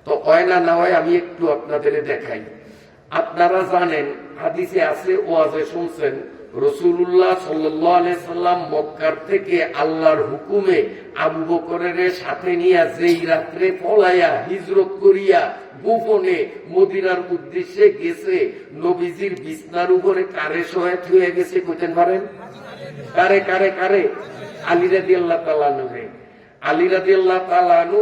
তো হয় না, না হয় আমি একটু আপনাদের দেখাই। আপনারা জানেন হাদিসে আছে, ওয়াজে শুনছেন, রাসূলুল্লাহ সাল্লাল্লাহু আলাইহি সাল্লাম মক্কার থেকে আল্লাহর হুকুমে আবু বকরের সাথে নিয়ে যেই রাত্রে পলাইয়া হিজরত করিয়া গোপনে মদিনার উদ্দেশ্যে গেছে, নবীজির বিছনার উপরে কারে সহায়তা হয়ে গেছে কইতেন পারেন? কারে কারে কারে? আলী রাদিয়াল্লাহু তাআলা আনহু। আলী রাদিয়াল্লাহু তাআলা আনহু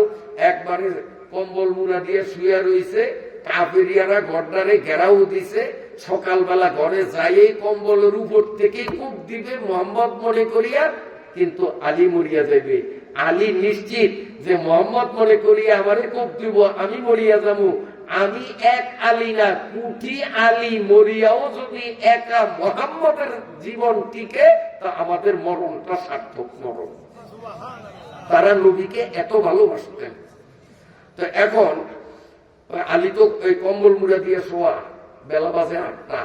একবারে কম্বল মুড়া দিয়ে শুয়ে রইছে, কাফেরিয়ারা ঘরটারে ঘেরাও দিছে। সকালবেলা ঘরে যাই কম্বলের উপর থেকে কূপ দিবে মোহাম্মদ মনে করিয়া, কিন্তু আলী মরিয়া যাবে। আলী নিশ্চিত যে মোহাম্মদ মনে করি আমারে কোপ দিব, আমি মরিয়া যাবো। আমি এক আলী না, কোটি আলী মরিয়াও যদি একা মোহাম্মদের জীবন টিকে, তা আমাদের মরণটা সার্থক মরণ। তারা নবীকে এত ভালোবাসতেন। তো এখন আলী তো ওই কম্বল মুড়া দিয়ে শোয়া, বেলা বাজে 8টা।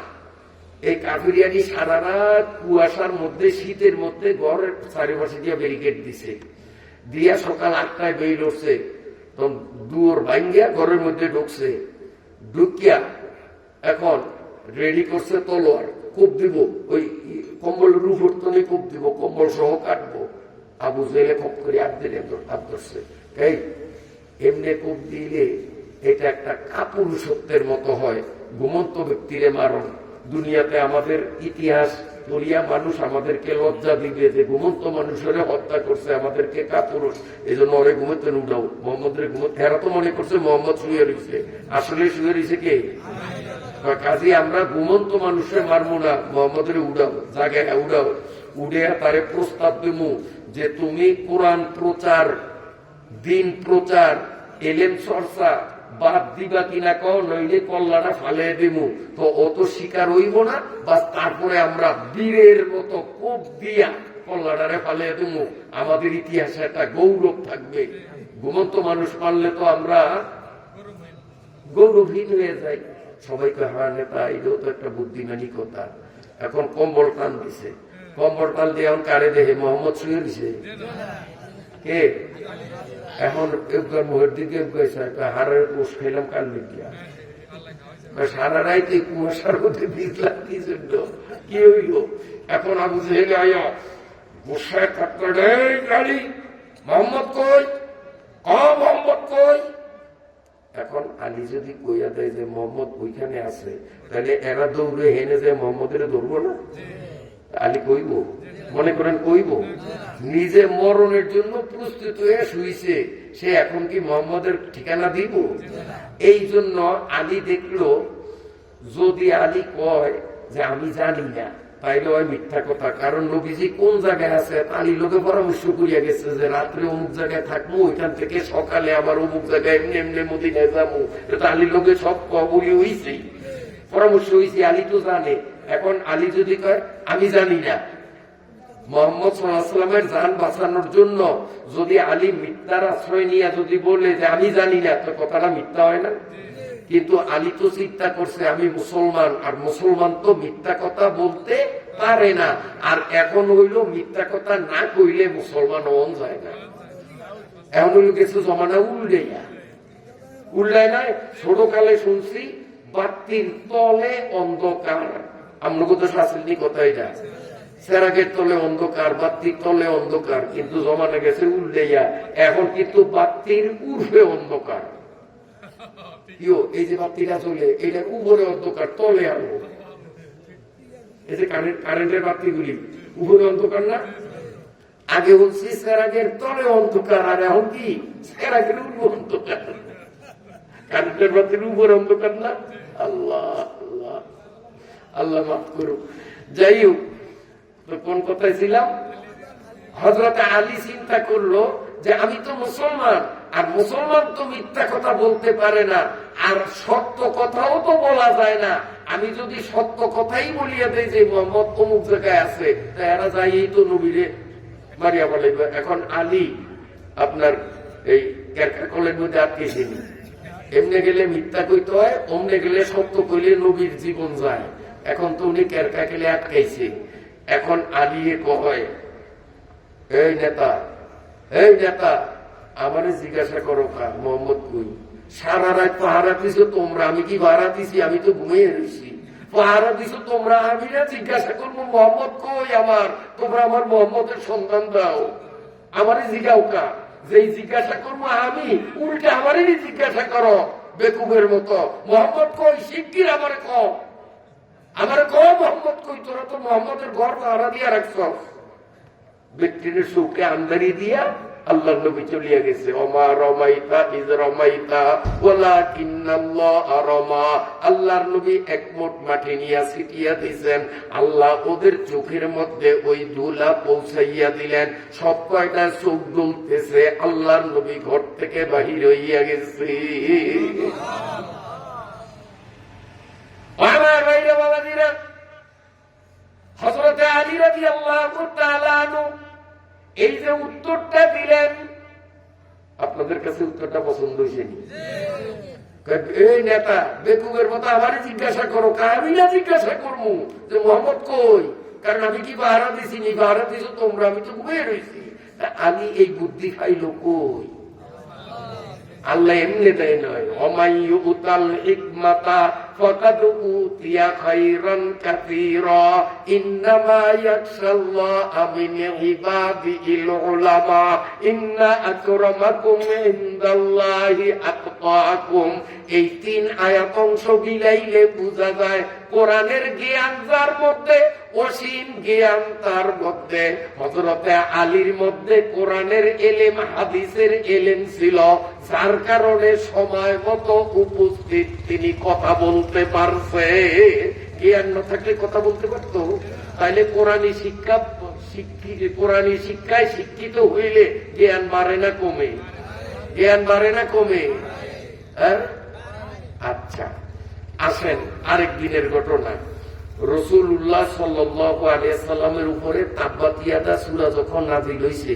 এই কাফিরিয়ানি সারা রাত কুয়াশার মধ্যে, শীতের মধ্যে ঘরের চারিপাশে দিয়ে ব্যারিকেড দিছে, দিয়া সকাল 8টায় বেরিয়ে উঠছে। তখন দুয়ার ভাঙ্গিয়া ঘরের মধ্যে ঢুকছে, ঢুকিয়া এখন রেডি করছে তলোয়ার, কোপ দিব, ওই কম্বলের উপর তলে কোপ দিব, কম্বল সহ কাটবো। আবু জেলে খপ করে হাত ধরছে। এই এমনি কোপ দিলে এটা একটা কাপুরুষত্বের মতো হয়, ঘুমন্ত ব্যক্তিরে মারণ। দুনিয়াতে আমাদের ইতিহাস বলিয়া মানুষ আমাদেরকে লজ্জা দিবে যে ঘুমন্ত মানুষের হত্যা করছে, আমাদেরকে কাপুরুষ। এই জন্য ওরে ঘুমোতে উঠাও, মোহাম্মদের ঘুমোতে। এরা তো মনে করছে মোহাম্মদ শুয়ে রয়েছে, আসলে শুয়ে রয়েছে কে? কাজে আমরা ঘুমন্ত মানুষের মারবো না, মোহাম্মদের উড়াও, জায়গায় উড়াও। উড়ে তারে প্রস্তাব দেব যে তুমি কোরআন প্রচার, দিন প্রচার, এলেম চর্চা বাদ দিবা কিনা কও, নইলে কল্লাটা ফালে দেব। তো অত শিকার হইব না, বাস তারপরে আমরা বীরের মতো কোপ দিয়া কল্লাটারে ফালে দেব। আমাদের ইতিহাসে একটা গৌরব থাকবে। ঘুমন্ত মানুষ পারলে তো আমরা গৌরবহীন হয়ে যাই। সবাইকে হারা নেতা, এটাও তো একটা বুদ্ধিমানী কথা। এখন কম্বল টান দিছে, কম্বল টান দিয়ে এখন কারে দেখে মোহাম্মদ শুয়ে দিছে কে? এখন মুহের দিকে হারের পোষ খেলাম কাল দিয়া, সারা রাইতে কুয়াশার মধ্যে বিজলাম কি জন্য, কি হইল? এখন আবু জেহেল আয়া বসায় থাকতে, গাড়ি মোহাম্মদ কই, মোহাম্মদ কই। এখন আলী যদি কইয়া দেয় যে মোহাম্মদ ওইখানে আছে, তাহলে এরা দৌড়ে হেনে যে মোহাম্মদের ধরবো না? আলী কইব? মনে করেন কইব? নিজে মরণের জন্য প্রস্তুত হয়ে শুইছে, সে এখন কি মোহাম্মদের ঠিকানা দিব? এই জন্য আলী দেখলো যদি আলী কয় যে আমি জানি না, তাইলে ওই মিথ্যা কথা। কারণ নবীজি কোন জায়গায় আছে আলী লোকে পরামর্শ করিয়া গেছে যে রাত্রে অমুক জায়গায় থাকবো, ওইখান থেকে সকালে আবার অমুক জায়গায় এমনি এমনি মদিনায় যাবো। এটা আলী লোকে সব কবরই হয়েছে, পরামর্শ হয়েছে, আলী তো জানে। এখন আলী যদি কয় আমি জানি না, মোহাম্মদ সাল্লাল্লাহু আলাইহি ওয়াসাল্লামের জান বাঁচানোর জন্য যদি আলী মিথ্যার আশ্রয় নিয়ে যদি বলে যে আমি জানি না, তো কথাটা মিথ্যা হয় না? কিন্তু আলী তো চিন্তা করছে আমি মুসলমান, আর মুসলমান তো মিথ্যা কথা বলতে পারে না। আর এখন হইল মিথ্যা কথা না কইলে মুসলমান হন যায় না। এখন হইল কিছু জমানা উল্টাইয়া উল্টায় নাই। ছোট কালে শুনছি বাতির তলে অন্ধকার, আমনগো তো শাস্ত্রী কথা এটা, সেরাগের তলে অন্ধকার, বাতির তলে অন্ধকার। কিন্তু জমানা গেছে উল্টাইয়া, এখন কিন্তু বাতির উর্ফে অন্ধকার। এই যে বাতিটা চলে, এটার উপরে অন্ধকার, তলে আলো। এই যে কারেন্টের বাতিগুলি উপরে অন্ধকার না? আগে বলছি সেরাগের তলে অন্ধকার, আর এখন কি সেরাগের উপরে অন্ধকার। কারেন্টের বাতির উপরে অন্ধকার না? আল্লাহ আল্লাহ আল্লাহ মাফ করুক। যাই হোক, তো কোন কথায় ছিলাম? হযরত আলী চিন্তা করলো যে আমি তো মুসলমান, আর মুসলমান তো মিথ্যা কথা বলতে পারে না, আর সত্য কথাও তো বলা যায় না। আমি যদি সত্য কথাই বলিয়া দেই যে মোহাম্মদ অমুক জায়গায় আছে, তা এরা যাই তো নবীরে মারিয়া বলে। এখন আলী আপনার এই কলের মধ্যে আটকেছেনি, এমনি গেলে মিথ্যা কইতে হয়, অমনে গেলে সত্য কইলে নবীর জীবন যায়। এখন তো উনি কেরকা গেলে আটকাইছে। এখন আলিয়ে কয়, এই নেতা, এই নেতা, আমারে জিজ্ঞাসা করো কা মোহাম্মদ কই? সারা রাত পাহারা দিছো তোমরা, আমি কি ভাড়া দিছি? আমি তো ঘুমিয়ে রয়েছি। পাহারা দিছো তোমরা, আমি না জিজ্ঞাসা করবো মোহাম্মদ কই আমার? তোমরা আমার মোহাম্মদের সন্ধান দাও, আমারে জিজ্ঞাও কা। যেই জিজ্ঞাসা করবো আমি, উল্টে আমারই জিজ্ঞাসা করো বেকুবের মতো। মোহাম্মদ কই? শিগগির আমারে কও, আমারে কও মোহাম্মদ কই? তোরা তো মোহাম্মদের ঘর পাহারা দিয়া রাখছ। ব্যক্তির চৌকে আমদানি দিয়া আল্লাহ নবী চলিয়া গেছে। ওমা রমাইতা ইজ রমাইতা ওয়ালাকিন্নাল্লাহ রমা। আল্লাহর নবী এক মুঠ মাটি নিয়ে ছিটিয়া দিয়েছেন, আল্লাহ ওদের চোখের মধ্যে ওই ধুলা পৌঁছাইয়া দিলেন। সব কয়টা চোখ দুলতেছে, আল্লাহর নবী ঘর থেকে বাহির হইয়া গেছে। আমার ভাইরা বাবাজিরা, হযরত আলী রাদিয়াল্লাহু তাআলা আনহু এই যে উত্তরটা দিলেন, আপনাদের কাছে উত্তরটা পছন্দ হয়েছে? এই নেতা বেকুবের মতো আমারে জিজ্ঞাসা করো, আমি না জিজ্ঞাসা করবো যে মোহাম্মদ কই, কারণ আমি কি পাহারা দিছি নি? পাহারা দিছো তোমরা, আমি তো ঘুমিয়ে রয়েছি। আমি এই বুদ্ধি খাইলো কই? আল্লাহ এমনি দেয় নয়। ওমাইয়ু উতাল হিকমাতা ফাকাদ উতিয়া খায়রান কাসীরা ইন্নামা ইয়াখশাল্লাহা মিন ইবাদিহিল উলামা ইন্না আকরামাকুম ইনদাল্লাহি আতকাকুম। এই তিন আয়াত অংশ বিলাইলে বোঝা যায় কোরআনের জ্ঞান যার মধ্যে, অসীম জ্ঞান তার মধ্যে। হযরতে আলীর মধ্যে কোরআনের এলেম, হাদিসের এলেম ছিল, যার কারণে সময় মতো উপস্থিত তিনি কথা বলতে পারছে। জ্ঞান না থাকলে কথা বলতে পারতো? তাইলে কোরআনী শিক্ষায় শিক্ষিত হইলে জ্ঞান বাড়ে না কমে? জ্ঞান বাড়ে না কমে? আচ্ছা, আসেন আরেক দিনের ঘটনা। রাসূলুল্লাহ সাল্লাল্লাহু আলাইহি সাল্লামের উপরে তাব্বাতিয়াদা সূরা যখন নাযিল হইছে,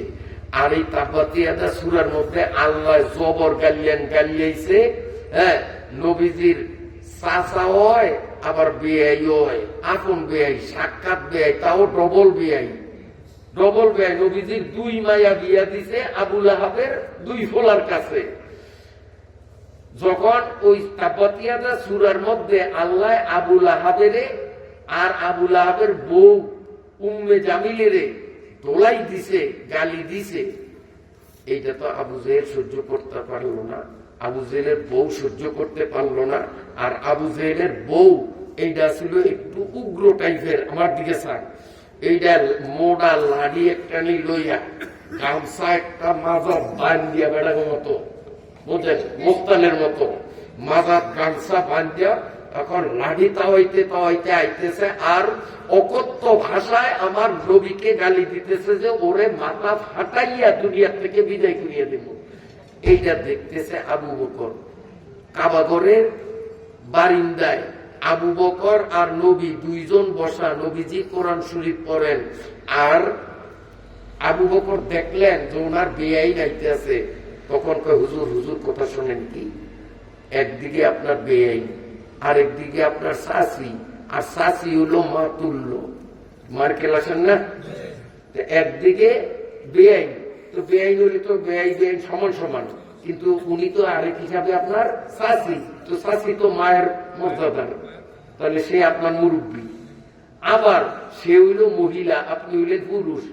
আর এই তাব্বাতিয়াদা সূরার মধ্যে আল্লাহ জবর গালিয়াইছে। নবীজির চাচা হয়, আবার বেয়াই হয়, আপন বেয়াই, সাক্ষাৎ বেয়াই, তাও ডবল বেয়াই। নবীজির দুই মায়া বিয়া দিছে আবু লাহাবের দুই ফোলার কাছে। যখন ওই তাব্বাতিয়াদা সূরার মধ্যে আল্লাহ আবু লাহাবের আর আবু লাহাবের বউ উম্মে জামিলের দোলাই দিছে, গালি দিছে, এইটা তো আবু জেহেল সহ্য করতে পারলো না, আবু জেহেলের বউ সহ্য করতে পারলো না। আর আবু জেহেলের বউ এইটা ছিল একটু উগ্র টাইপের, আমার দিকে চান, এইটা মোড়া লাড়ি একটা লইয়া গামছা একটা মাজার বান্ধিয়া বেড়ার মতো, বুঝলেন, মোস্তানের মতো মাজার গামছা বান্ধিয়া এখন লাঠি তাওয়াইতে আইতেছে, আর অকথ্য ভাষায় আমার নবীকে গালি দিতেছে যে ওরে মাথা ফাটাইয়া দুনিয়া থেকে বিদায় করিয়া দেব। এইটা দেখতেছে আবু বকর। কাবাগরের বারিন্দায় আবু বকর আর নবী দুইজন বসা, নবীজি কোরআন শরীফ পড়েন, আর আবু বকর দেখলেন যে ওনার বেয়াই নাইতে আছে। তখন কয়, হুজুর হুজুর কথা শোনেন কি, একদিকে আপনার বেয়াই, আরেকদিকে আপনার শাসি, আর শাসি হলো মা তুল্য, মার খেলাছেন না, একদিকে বেআইন, তো বেআইন হলে তো বেআইন সমান সমান, কিন্তু উনি তো আরেক হিসাবে আপনার শাসি, তো শাসি তো মায়ের মর্যাদার, তাহলে সে আপনার মুরব্বী। আবার সে হইল মহিলা, আপনি হইলেন পুরুষ।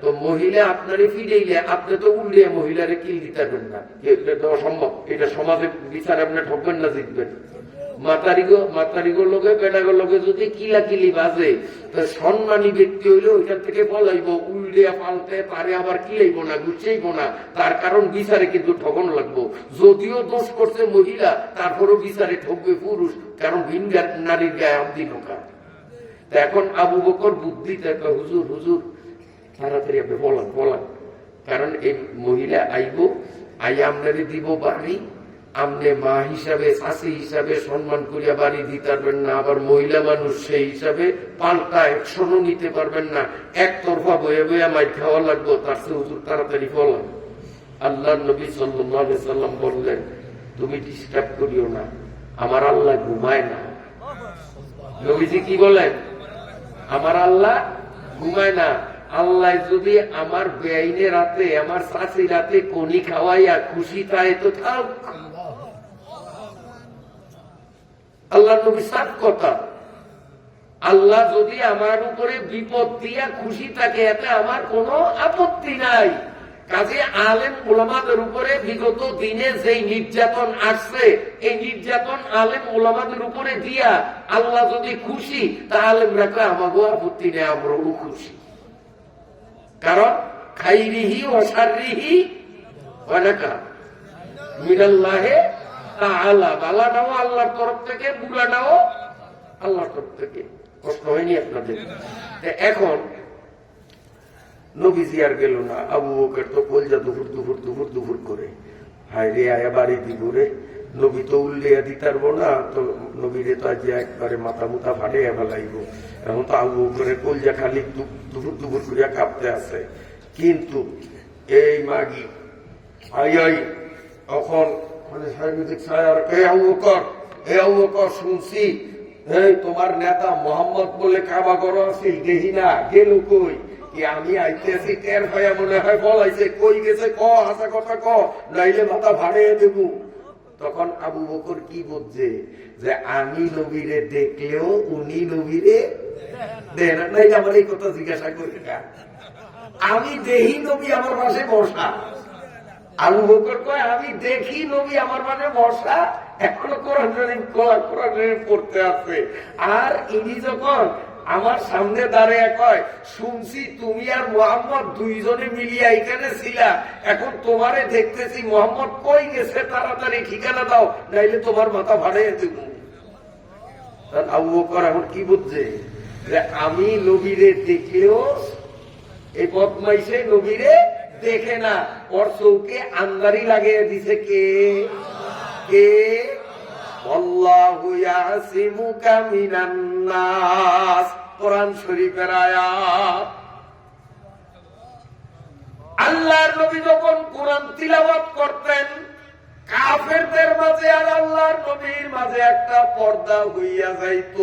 তো মহিলা আপনারে ফিরাইলে আপনি তো উল্লে মহিলারে কিল দিতে পারবেন না, এটা তো অসম্ভব। এটা সমাজের বিচারে আপনি ঠকবেন না, জিতবেন। মাতারিগোর লোকে বেটাগোর লোকে যদি কিলাকিলি বাজে, তো সম্মানী ব্যক্তি হইলে ওইখান থেকে বলাইব, উল্লিয়া পাল্টে তারে আবার কিলাইব না, গুছাইব না, তার কারণ বিচারে কিন্তু ঠকানো লাগবো। যদিও দোষ করছে মহিলা, তারপরও বিচারে ঠকবে পুরুষ, কারণ ভিন নারীর গায়ে হাত দিল কা। এখন আবু বকর বুদ্ধি দেখে, হুজুর হুজুর তাড়াতাড়ি আপনি বলান, কারণ এই মহিলা আইব, আই আপনারে দিব বাড়ি, আপনি মা হিসাবে শাশি হিসাবে সম্মান করিয়া বাড়ি দিতে পারবেন না, আবার মহিলা মানুষ সেই হিসাবে পাল্টা অ্যাকশনও নিতে পারবেন না, একতরফা বয়ে বয়ে মাই খাওয়া লাগবো, তার চেয়ে হুজুর তাড়াতাড়ি বলান। আল্লাহর নবী সাল্লাল্লাহু আলাইহি সাল্লাম বললেন, তুমি ডিস্টার্ব করিও না, আমার আল্লাহ ঘুমায় না। নবীজি কি বলেন? আমার আল্লাহ ঘুমায় না। আল্লাহ যদি আমার বেআইনে রাতে, আমার শাশি রাতে কনি খাওয়াইয়া খুশি তাই তো থাক। আল্লাহ নবী সাত কথা, আল্লাহ যদি আমার উপরে বিপদ দিয়া খুশি থাকে এতে আমার কোনো আপত্তি নাই। কাজে আলেম ওলামাদের উপরে বিগত দিনে যেই নির্যাতন আসছে, এই নির্যাতন আলেম ওলামাদের উপরে দিয়া আল্লাহ যদি খুশি, তাহলে আমাকেও আপত্তি নেই, আমরাও খুশি। কারণ খাইরিহি ওয়া শাররিহি ওয়া নাকা মিনাল্লাহি তাআলা। বালাটাও আল্লাহর তরফ থেকে, বুলাটাও আল্লাহর তরফ থেকে। কষ্ট হয়নি আপনাদের? এখন নবীজি আর গেল না। আবু বকর তো কলজা দুপুর দুপুর দুপুর দুপুর করে হায় রে আয়া বাড়ি দিবুরে, নবী তো উল্লিয়া দিতে পারবো না, তো নবীরে তো আজ একবারে মাথা মুথা ফাটিয়ে ফেলাইব। এখন তো আবু বকরের কলজা খালি দুপুর দুপুর করিয়া কাঁপতে আছে। কিন্তু এই মাগি আই তখন শুনছি তোমার নেতা মোহাম্মদ বলে কাবা করো আছে, দেখি না গেল কই? কি আমি আইতেছি টের ভাইয়া মনে হয় বলাইছে, কই গেছে ক, হাসা কথা ক, নাইলে মাথা ভাড়িয়ে দেবো। তখন আবু বকর কি বুঝছে যে আমি নবীরে দেখলেও উনি নবীরে দেন নাই। আমার এই কথা জিজ্ঞাসা করি না, আমি দেখি নবী আমার পাশে বসা। আবু বকর কয় আমি দেখি নবী আমার পাশে বসা, এখনো কোরআন শরীফ পড়তে আছে। আর ইনি যখন আমার সামনে দাঁড়িয়ে কয় শুনছি তুমি আর মোহাম্মদ দুইজনে মিলিয়া এখানে ছিলা, এখন তোমারে দেখতেছি, মোহাম্মদ কই গেছে, তাড়াতাড়ি ঠিকানা দাও, নাইলে তোমার মাথা ভাড়িয়ে দেব। আবু বকর এখন কি বুঝছে যে আমি নবীরে দেখলেও এই বদমাইশে নবীরে দেখে না, ওর চৌকে আন্দারি লাগিয়ে দিছে কে? কে? আল্লাহু ইয়াসিমুকা মিনান নাস, কোরআন শরীফের আয়াত। আল্লাহর নবী যখন কোরআন তিলাওয়াত করতেন, কাফেরদের মাঝে আর আল্লাহর নবীর মাঝে একটা পর্দা হইয়া যাইত।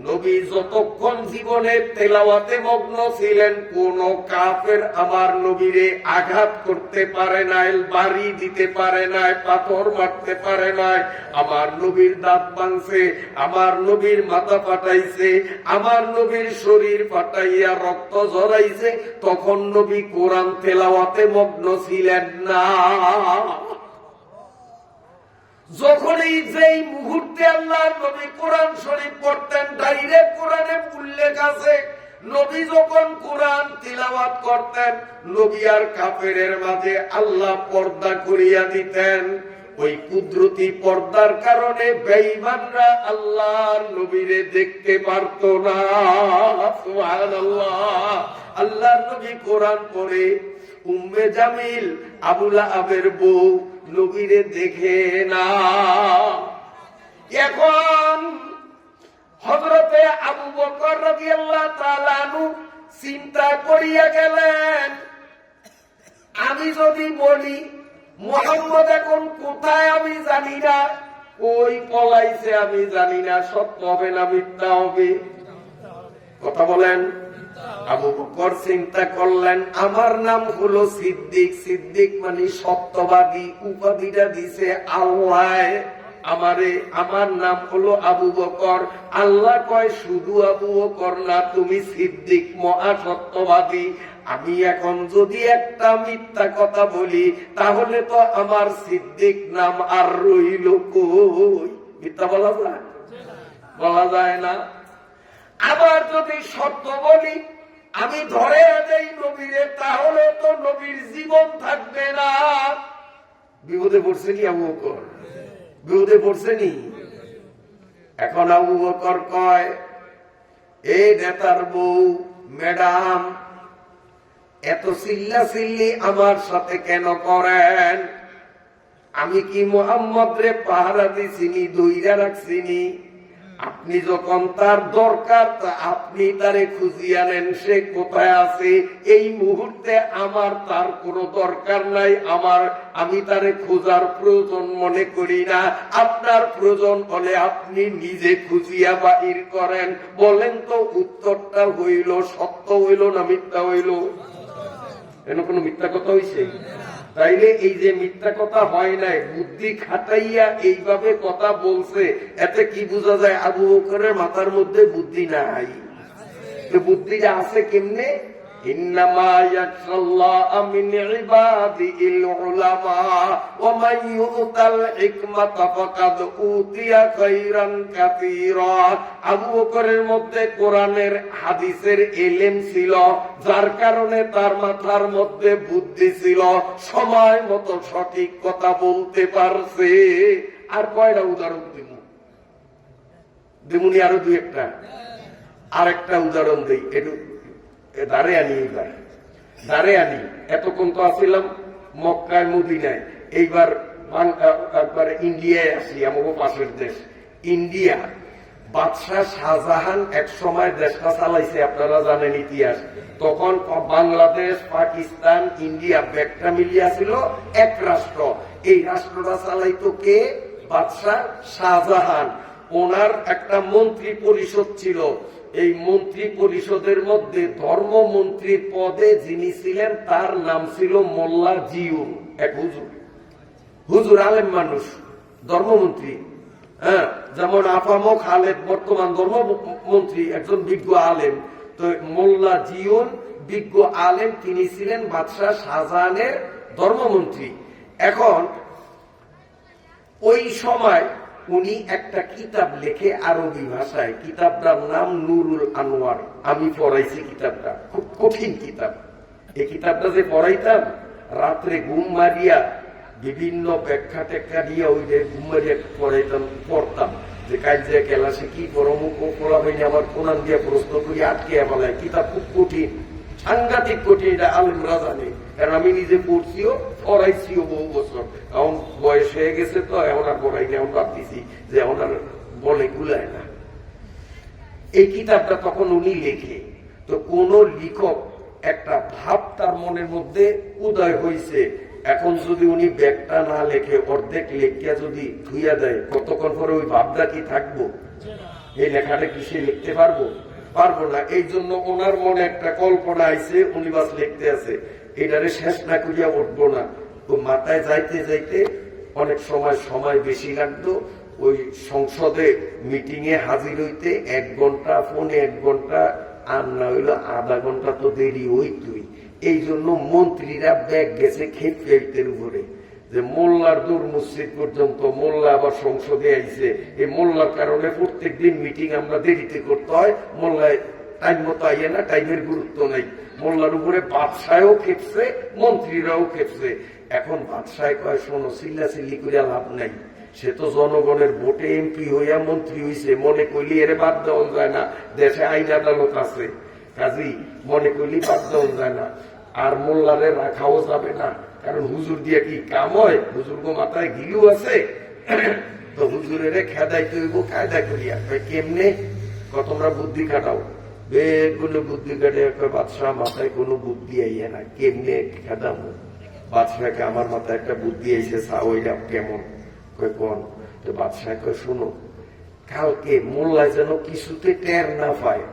নবী যতক্ষণ জীবনে তেলাওয়াতে মগ্ন ছিলেন, কোন কাফের আমার নবীরে আঘাত করতে পারে নাই, বাড়ি দিতে পারে নাই, পাথর মারতে পারে নাই। আমার নবীর দাঁত ভাঙছে, আমার নবীর মাথা ফাটাইছে, আমার নবীর শরীর ফাটাইয়া রক্ত ঝরাইছে, তখন নবী কোরআন তেলাওয়াতে মগ্ন ছিলেন না। যখন এই যেই মুহূর্তে আল্লাহর নবী কোরআন শরীফ পড়তেন, ডাইরেক্ট কোরআনে উল্লেখ আছে, নবী যখন কোরআন তিলাওয়াত করতেন, নবী আর কাফেরের মাঝে আল্লাহ পর্দা করিয়া দিতেন। ওই কুদরতি পর্দার কারণে বেঈমানরা আল্লাহর নবীরে দেখতে পারত না। সুবহানাল্লাহ। আল্লাহর নবী কোরআন পড়ে, উম্মে জামিল আবু লাহাবের বউ নবীরে দেখে না। এখন হযরতে আবু বকর রাদিয়াল্লাহু তাআলা আনহু চিন্তা করিয়া গেলেন, আমি যদি বলি মুহাম্মদ এখন কোথায় আমি জানি না, ওই পলাইছে আমি জানি না, সত্য হবে না মিথ্যা হবে? কথা বলেন। আবু বকর চিন্তা করলেন, আমার নাম হলো সিদ্দিক, সিদ্দিক মানে সত্যবাদী, উপাধিটা দিছে আল্লাহ আমারে, আমার নাম হলো আবু বকর। আল্লাহ কয় শুধু আবু বকর না, তুমি সিদ্দিক, মহা সত্যবাদী। আমি এখন যদি একটা মিথ্যা কথা বলি, তাহলে তো আমার সিদ্দিক নাম আর রইল কই? মিথ্যা বলা যায়? বলা যায় না। আবার যদি সত্য বলি, আমি ধরে যাই নবীরে, তাহলে তো নবীর জীবন থাকবে না। বিপদে পড়ছেনি আবু বকর? বিপদে পড়ছেনি? এখন আবু বকর কয়, এই নেতার বউ, ম্যাডাম, এত চিল্লা চিল্লি আমার সাথে কেন করেন? আমি কি মুহাম্মদ রে পাহারা দিছিনি, দইরা রাখছিনি? আপনি যখন তার দরকার আপনি তারে খুঁজিয়া নেন, সে কোথায় আছে? এই মুহূর্তে আমার তার কোনো দরকার নাই, আমি তারে খোঁজার প্রয়োজন মনে করি না। আপনার প্রয়োজন হলে আপনি নিজে খুঁজিয়া বাহির করেন। বলেন তো উত্তরটা হইল সত্য হইল না মিথ্যা হইল? এন কোন মিথ্যা কথা হইছে? তাইলে এই যে মিথ্যা কথা হয় নাই, বুদ্ধি খাটাইয়া এইভাবে কথা বলছে, এতে কি বোঝা যায়? আবু বকরের মাথার মধ্যে বুদ্ধি নাই। বুদ্ধিটা আছে কেমনে? ইন্নামা ইয়াখশাল্লাহা মিন ইবাদিল উলামা ওয়া মান ইউতাল হিকমাতা ফাকাদ উতিয়া খায়রান কাসীরা। আবু বকরের মধ্যে কোরআনের হাদিসের ইলম ছিল, যার কারণে তার মাথার মধ্যে বুদ্ধি ছিল, সময় মতো সঠিক কথা বলতে পারছে। আর কয়টা উদাহরণ দেবুনি, আরো দুই একটা। আরেকটা উদাহরণ দিই, একটু দাঁড়ে আনি। এইবার দাঁড়ে আনি, এতক্ষণ তো আসছিলাম মক্কায় মদিনায়, এইবার একবার ইন্ডিয়ায় আসি, আমাকে পাশের দেশ ইন্ডিয়া। বাদশাহ শাহজাহান এক সময় দেশটা চালাইছে, আপনারা জানেন ইতিহাস। তখন বাংলাদেশ, পাকিস্তান, ইন্ডিয়া ব্যাগটা মিলিয়া ছিল এক রাষ্ট্র। এই রাষ্ট্রটা চালাইতো কে? বাদশাহ শাহজাহান। ওনার একটা মন্ত্রী পরিষদ ছিল। এই মন্ত্রী পরিষদের মধ্যে ধর্মমন্ত্রী পদে যিনি ছিলেন তার নাম ছিল মোল্লা জিউর, এক হুজুর। হুজুর আলেম মানুষ, ধর্মমন্ত্রী। হ্যাঁ, যেমন আফামো খালেদ বর্তমান ধর্মমন্ত্রী, একজন বিজ্ঞ আলেম। তো মোল্লা জিউর বিজ্ঞ আলেম, তিনি ছিলেন বাদশাহ শাহজাহানের ধর্মমন্ত্রী। এখন ওই সময় উনি একটা কিতাব লেখে আরবি ভাষায়, কিতাবটার নাম নুরুল আনোয়ার। আমি পড়াইছি কিতাবটা, খুব কঠিন কিতাব। এই কিতাবটা যে পড়াইতাম, রাত্রে ঘুম মারিয়া বিভিন্ন ব্যাখ্যা টেখ্যা দিয়ে ওই যে ঘুম মারিয়া পড়তাম, যে কাজে ক্লাসে কি পড়মুখ পড়া হয়নি, আবার কোরআন দিয়ে প্রশ্ন করি আটকে ফেলায়। কিতাব খুব কঠিন, সাংঘাতিক কঠিন, এটা আলেমরা জানে, কারণ আমি নিজে পড়ছিও, পড়াইছিও বহু বছর। এখন বয়স হয়ে গেছে তো এখন আর পড়াই না, এখন ভাবতেছি যে এখন আর বলে গুলায় না। এই কিতাবটা তখন উনি লেখে, তো কোন লেখক একটা ভাব তার মনের মধ্যে উদয় হয়েছে। এখন যদি উনি ব্যাগটা না লেখে, অর্ধেক লেখিয়া যদি ধুইয়া দেয়, কতক্ষণ পরে ওই ভাবটা কি থাকবো? এই লেখাটা কি সে লিখতে পারবো? পারবো না। এই জন্য ওনার মনে একটা কল্পনা আইছে, উনি বাস লিখতে আছে, এটারে শেষ না করিয়া উঠবো না। তো মাথায় যাইতে যাইতে অনেক সময় বেশি লাগতো। ওই সংসদে মিটিং এ হাজির হইতে 1 ঘন্টা, ফোনে 1 ঘন্টা, আর না হইলো আধা ঘন্টা তো দেরি হইতই। এই জন্য মন্ত্রীরা ব্যাগ গেছে খেপের উপরে, যে মোল্লার দূর মসজিদ পর্যন্ত, মোল্লা আবার সংসদে আইছে। এই মোল্লার কারণে প্রত্যেকদিন মিটিং আমরা দেরিতে করতে হয়। মোল্লায় টাইম মতো আইয়ে না, টাইমের গুরুত্ব নাই। মোল্লার উপরে বাদশাহও খেপছে, মন্ত্রীরাও খেপছে। এখন বাদশাহ কয়, শোনো, চিল্লাচিল্লি করিয়া লাভ নাই। সে তো জনগণের ভোটে এমপি হইয়া মন্ত্রী হইছে, মনে করলি এর বাদ দেওয়া যায় না, দেশে আইন আদালত আছে, কাজী মনে করলি বাদ দেওয়া যায় না। আর মোল্লারে রাখাও যাবে না, কারণ হুজুর দিয়ে কি কাম হয়? হুজুর গো মাথায় গিলু আছে, তো হুজুরের খেদাইতে হইব কায়দা করিয়া। কেমনে? তোমরা বুদ্ধি খাটাও। বেগুলো বুদ্ধি কাটে। বাদশাহ মাথায় কোনো বুদ্ধি আইয়া না, কেমনে খেদাবো? বাদশাহকে, আমার মাথায় একটা বুদ্ধি আইছে, ওইটা কেমন? কোন? তো বাদশাহ কয়, শোনো, কালকে মোল্লায় যেন কিছুতে টের না পায়,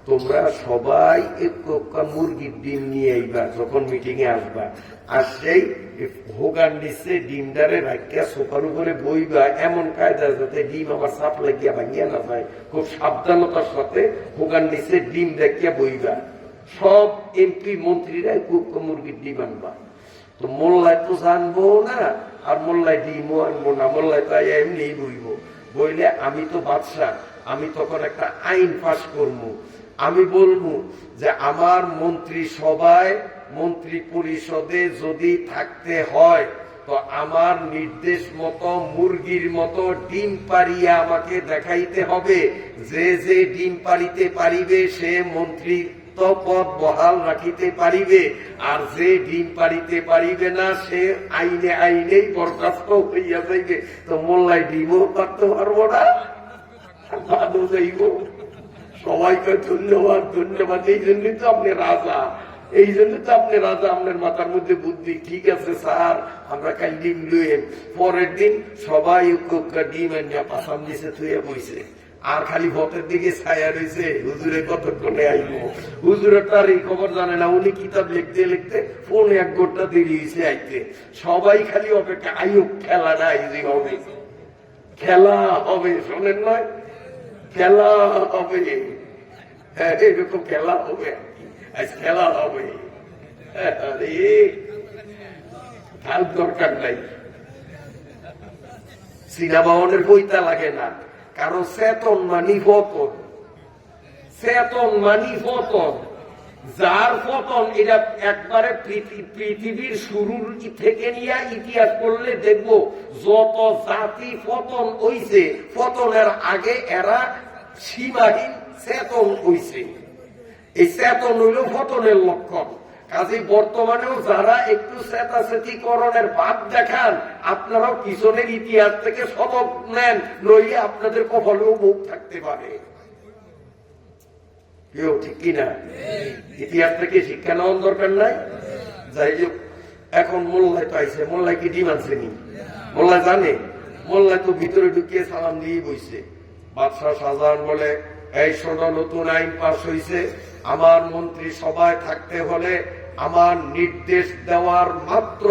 তোমরা সবাই একটু মুরগির ডিম নিয়ে আইবা যখন মিটিং এ আসবা। আর সেই হোগার নিচে ডিমটারে রাখিয়া সোফার উপরে বইবা, এমন কায়দা যাতে ডিম আবার চাপ লাগিয়া ভাঙিয়া না যায়। খুব সাবধানতার সাথে হোগার নিচে ডিম রাখিয়া বইবা। সব এমপি মন্ত্রীরা মুরগির ডিম আনবা। তো মোল্লায় তো জানবো না, আর মোল্লায় ডিমও আনবো না, মোল্লায় তো এমনি বইব। বইলে আমি তো বাদশাহ, আমি তখন একটা আইন পাস করবো। আমি বলবো যে আমার মন্ত্রী সবাই, মন্ত্রী পরিষদে যদি থাকতে হয়, তো আমার নির্দেশ মতো মুরগির মতো ডিম পারিয়া আমাকে দেখাইতে হবে। যে যে ডিম পারিতে পারিবে সে মন্ত্রী পদ বহাল রাখিতে পারিবে, আর যে ডিম পারিতে পারিবে না সে আইনে আইনেই বরখাস্ত হইয়া যাইবে। তো মোল্লায় ডিমও পারতে পারবো না, বাদও যাইব। সবাইকে ধন্যবাদ, ধন্যবাদ। এই জন্যই তো আপনি রাজা, এই জন্য তো আপনি রাজা, আপনার মাথার মধ্যে বুদ্ধি। ঠিক আছে স্যার, আমরা কাল ডিম লুয়ে। পরের দিন সবাই ডিম আনিয়া পাশাম নিচে থুয়ে বইছে, আর খালি ভোটের দিকে ছায়া রয়েছে, হুজুরে কতক্ষণে আইব। হুজুরের তার এই খবর জানে না, উনি কিতাব লিখতে লিখতে ফোন 1 ঘন্টা দেরি হয়েছে আইতে। সবাই খালি অপেক্ষা, আইব খেলা না, ইজি হবে, খেলা হবে, শোনেন নয়, খেলা হবে। হ্যাঁ, এরকম খেলা হবে। আজ খেলা হবে। আরে তার দরকার নাই, সিনেমাওয়ানের বইটা লাগে না, কারণ চেতন মানি পতন, চেতন মানি পতন। যার পতন এটা একবারে পৃথিবীর শুরুর থেকে নিয়ে ইতিহাস পড়লে দেখবো যত জাতি পতন হইছে, পতনের আগে এরা সীমাহীন চেতন হইছে। এই চেতন হইল পতনের লক্ষণ। কাজে বর্তমানেও যারা একটু চেতাচেতিকরণের ভাব দেখান, আপনারাও পিছনের ইতিহাস থেকে সবক নেন, নইলে আপনাদের কপালেও মুখ থাকতে পারে। কেউ ঠিক কিনা? ইতিহাস থেকে শিক্ষা নেওয়ার দরকার নাই। যাই হোক, এখন মোল্লায় তো আইসে, মোল্লায় কি ডিম আনছেনি? মোল্লায় জানে? মোল্লায় তো ভিতরে ঢুকিয়ে সালাম দিয়ে বইছে। বাদশাহ শাহজাহান বলে, এই শোনো, নতুন আইন পাশ হয়েছে, আমার মন্ত্রী সভায় থাকতে হলে আমার নির্দেশ দেওয়ার মাত্র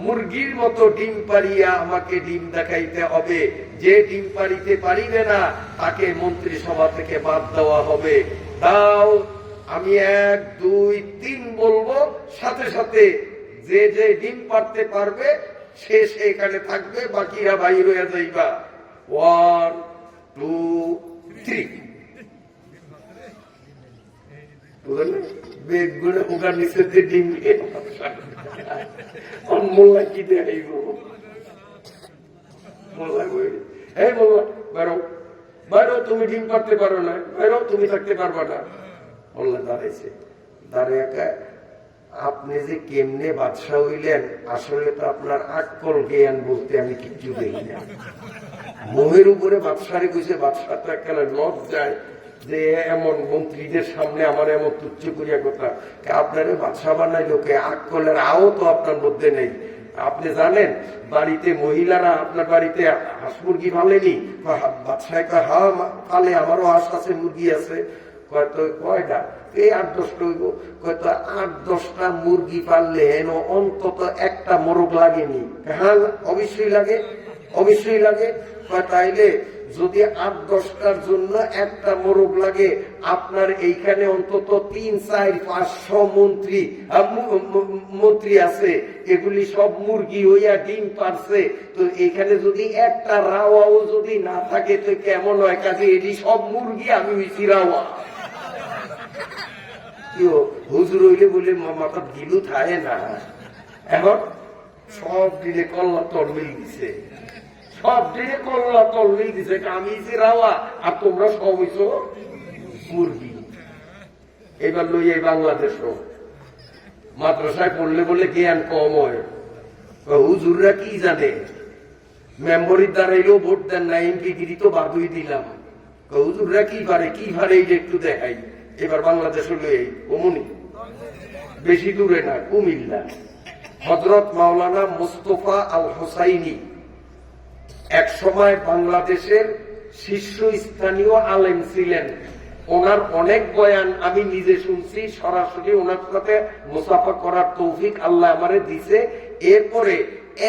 মুরগির মতো ডিম পাড়িয়া আমাকে ডিম দেখাইতে হবে। যে ডিম পাড়িতে পারিবে না তাকে মন্ত্রী সভা থেকে বাদ দেওয়া হবে। দাও, আমি 1, 2, 3 বলবো, সাথে সাথে যে যে ডিম পাড়তে পারবে সে এখানে থাকবে, বাকিরা বাইর হয়ে যাইবা। 1, 2, 3। বেগুনে ওখান নিচে ডিম মোল্লা কি দেখাইব? মোল্লা এই মোল্লা বেরো, বেরো, তুমি ডিম পারতে পারো না, বেরো, তুমি থাকতে পারবা না। মোল্লা দাঁড়াইছে, দাঁড়িয়ে আপনি যে কেমনে বাদশাহ হইলেন, আসলে তো আপনার আকল জ্ঞান বলতে আমি কিচ্ছু দেখি না। মোহের উপরে বাদশারে কইছে, বাদশাহ তো একটা লজ্জায় যে এমন মন্ত্রীদের সামনে আমার এমন তুচ্ছ করিয়া কথা, আপনার বাদশাহ বানাই লোকে, আকলের আও তো আপনার মধ্যে নেই। আপনি জানেন বাড়িতে মহিলারা আপনার বাড়িতে হাঁস মুরগি পালেনি? বাদশাহ হ্যাঁ পালে, আমারও হাঁস আছে, মুরগি আছে। হয়তো কয়টা? এই 8-10টা হইব। হয়তো 8-10টা মুরগি পাললে এন অন্তত একটা মোরগ লাগেনি? হ্যাঁ, অবশ্যই লাগে, অবশ্যই লাগে। তাইলে যদি 8-10টার জন্য একটা মোরগ লাগে, আপনার এইখানে অন্তত 3, 4, 500 মন্ত্রী আছে, এগুলি সব মুরগি হইয়া ডিম পারছে। তো এখানে যদি একটা রাওয়াও যদি না থাকে তো কেমন হয়? কাজে এটি সব মুরগি, আমি হইছি রাওয়া। হুজুর হইলে বলে মাথা গিলু থাকে না। এখন সব দিলে কল্লা তরমিল দিছে, সব দিকে কল্লা তরমিল দিছে। আমি যে রাওয়া আর তোমরা সব হইছ মুরগি। এবার লই এই বাংলাদেশও মাদ্রাসায় পড়লে বলে জ্ঞান কম হয়। হুজুররা কি জানে? মেম্বরির দাঁড়াইলেও ভোট দেন না, এমপিগিরি তো বাদই দিলাম। হুজুররা কি পারে, কি পারে এইটা একটু দেখাই। এবার বাংলাদেশ লই অমনি, বেশি দূরে না, কুমিল্লা। হযরত মাওলানা মুস্তাফা আল হোসাইনি এক সময় বাংলাদেশের শীর্ষস্থানীয় আলেম ছিলেন। ওনার অনেক বয়ান আমি নিজে শুনছি, সরাসরি ওনার সাথে মুসাফা করার তৌফিক আল্লাহ আমারে দিছে। এরপরে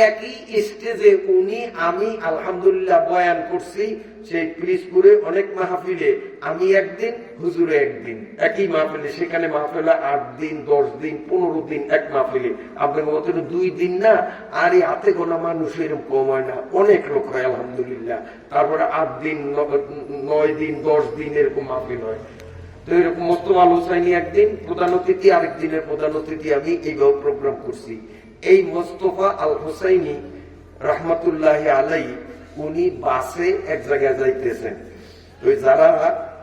একই স্টেজে উনি আমি আলহামদুলিল্লাহ বয়ান করছি সেই পিরিজপুরে অনেক মাহফিলে। আমি একদিন, হুজুরে একদিন, একই মাহফিলে। সেখানে মাহফিলে 8 দিন, 10 দিন, 15 দিন এক মাহফিলে। আপনার মতো 2 দিন না, আর এই হাতে গোনা মানুষ এরকম কম হয় না, অনেক লোক হয় আলহামদুলিল্লাহ। তারপরে 8 দিন, 9 দিন, 10 দিন এরকম মাহফিল হয়। তো এরকম মোস্তফা আল হোসাইনি একদিন প্রধান অতিথি, আরেক দিনের প্রধান অতিথি আমি এইভাবে প্রোগ্রাম করছি। এই মোস্তফা আল হোসাইনি রহমতুল্লাহ আলাই, উনি বাসে এক জায়গায় যাইতেছেন। ওই যারা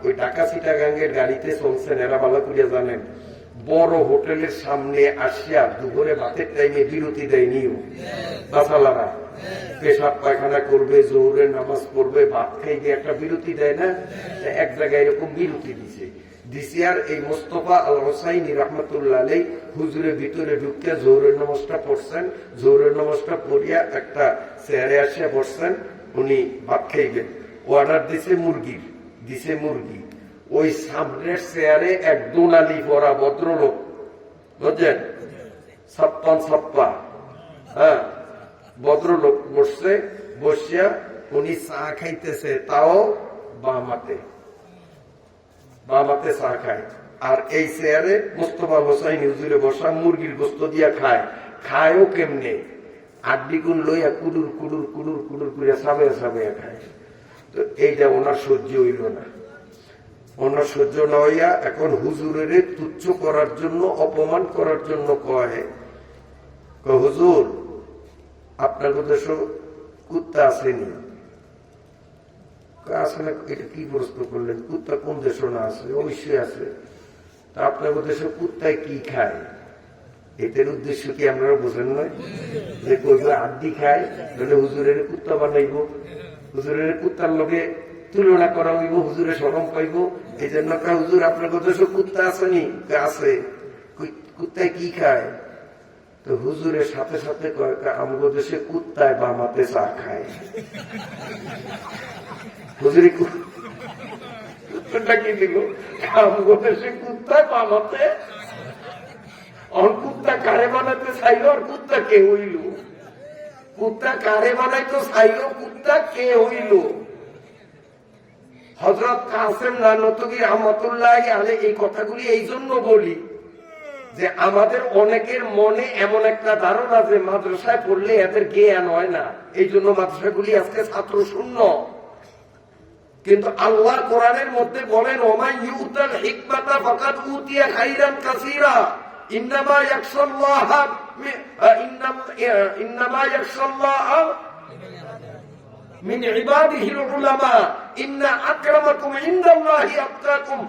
ওই ঢাকা চিটাগাঙ্গের গাড়িতে চলছেন এরা ভালো করিয়া জানেন, বড় হোটেলের সামনে আসিয়া দুপুরে ভাতের টাইমে বিরতি দেয়নিও বাসালারা। পেশাব পায়খানা করবে, জোহরের নামাজ পড়বে, ভাত খাইবে, একটা বিরতি দেয় না? এক জায়গায় এরকম বিরতি দিছে। আর এই মোস্তফা আল হোসাইনি রহমতুল্লাহ আলাই হুজুরের ভিতরে ঢুকতে জোহরের নামাজটা পড়ছেন। জোহরের নামাজটা পড়িয়া একটা চেয়ারে আসিয়া বসছেন। উনি ভাত খাইবেন, অর্ডার দিছে মুরগির, দিছে মুরগি। ওই সামনের চেয়ারে এক দোনালি পরা ভদ্রলোক, বুঝছেন, ছাপ্পা, হ্যাঁ, ভদ্রলোক বসছে। বসিয়া উনি চা খাইতেছে, তাও বামাতে চা খায়। আর এই চেয়ারে মোস্তফা হোসাইন হুজুরে বসা মুরগির গোস্ত দিয়া খায়ও কেমনে আড্ডিগুন লইয়া কুডুর কুডুর কুডুর কুডুর করিয়া সাবাইয়া সাবাইয়া খায়। তো এইটা ওনার সহ্য হইল না, ওনার সহ্য না হইয়া এখন হুজুরের তুচ্ছ করার জন্য, অপমান করার জন্য কয়, হুজুর আপনার দেশ কুত্তা আসেনি? আসলে এটা কি প্রশ্ন করলেন? কুত্তা কোন দেশে না আছে? অবশ্যই আছে। তা আপনার দেশে কুত্তায় কি খায়? এটার উদ্দেশ্য কি আপনারা বোঝেন না? যে কইবে আড্ডি খায়, তাহলে হুজুরের কুত্তা বানাইব, হুজুরের কুত্তার লগে তুলনা করা হইব, হুজুরে শরম পাইব। এই জন্য হুজুর আপনার দেশে কুত্তা আসেনি? আছে। কুত্তায় কি খায়? তো হুজুরের সাথে সাথে কয়, আমগো দেশে কুত্তায় বামাতে চা খায়। হুজুরি কুত্তাটা কি দিল? আমগো দেশে কুত্তায় বামাতে। আর কুত্তা কারে বানাতে চাইল? আর কুত্তা কে হইল? কুত্তা কারে বানাইতো চাইল? কুত্তা কে হইল? হযরত কাসেম নানতুবী রাহমাতুল্লাহি আলাইহি এই কথাগুলি এই জন্য বলি যে আমাদের অনেকের মনে এমন একটা ধারণা যে মাদ্রাসায় পড়লে এদের জ্ঞান হয় না, এই জন্য মাদ্রাসাগুলি আজকে ছাত্র শূন্য। কিন্তু আল্লাহ কোরআনের মধ্যে বলেন, ওমাই ইউতাল হিকমাতা ফাকাদ উতিয়া খাইরান কাসীরা ইন্নামা ইয়াখশাল্লাহ মিন ইবাদিহিল উলামা ইন্না আকরামাকুম ইনদাল্লাহি আতকাকুম।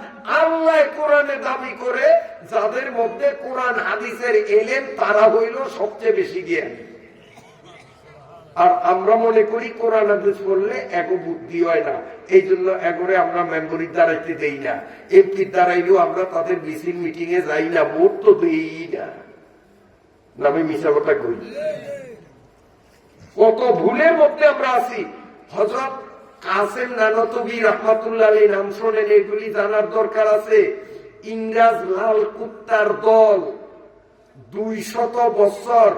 আল্লাহ কোরআনে দাবি করে যাদের মধ্যে কোরআন হাদিসের এলেম তারা হইল সবচেয়ে বেশি জ্ঞানী। আর আমরা মনে করি কোরআন হাদিস পড়লে এগো বুদ্ধি হয় না, এই জন্য এগোরে আমরা মেম্বরির দাঁড়াইতে দেই না, এমপির দাঁড়াইলেও আমরা তাদের মিছিল মিটিং এ যাই না, ভোট তো দেই না। আমি মিছা কথা কই? কত ভুলের মধ্যে আমরা আছি। হযরত কাসেম নানতুবী রাহমাতুল্লাহ আলাইহি নাম শোনেন, এগুলি জানার দরকার আছে। ইংরেজ লাল কুত্তার দল 200 বছর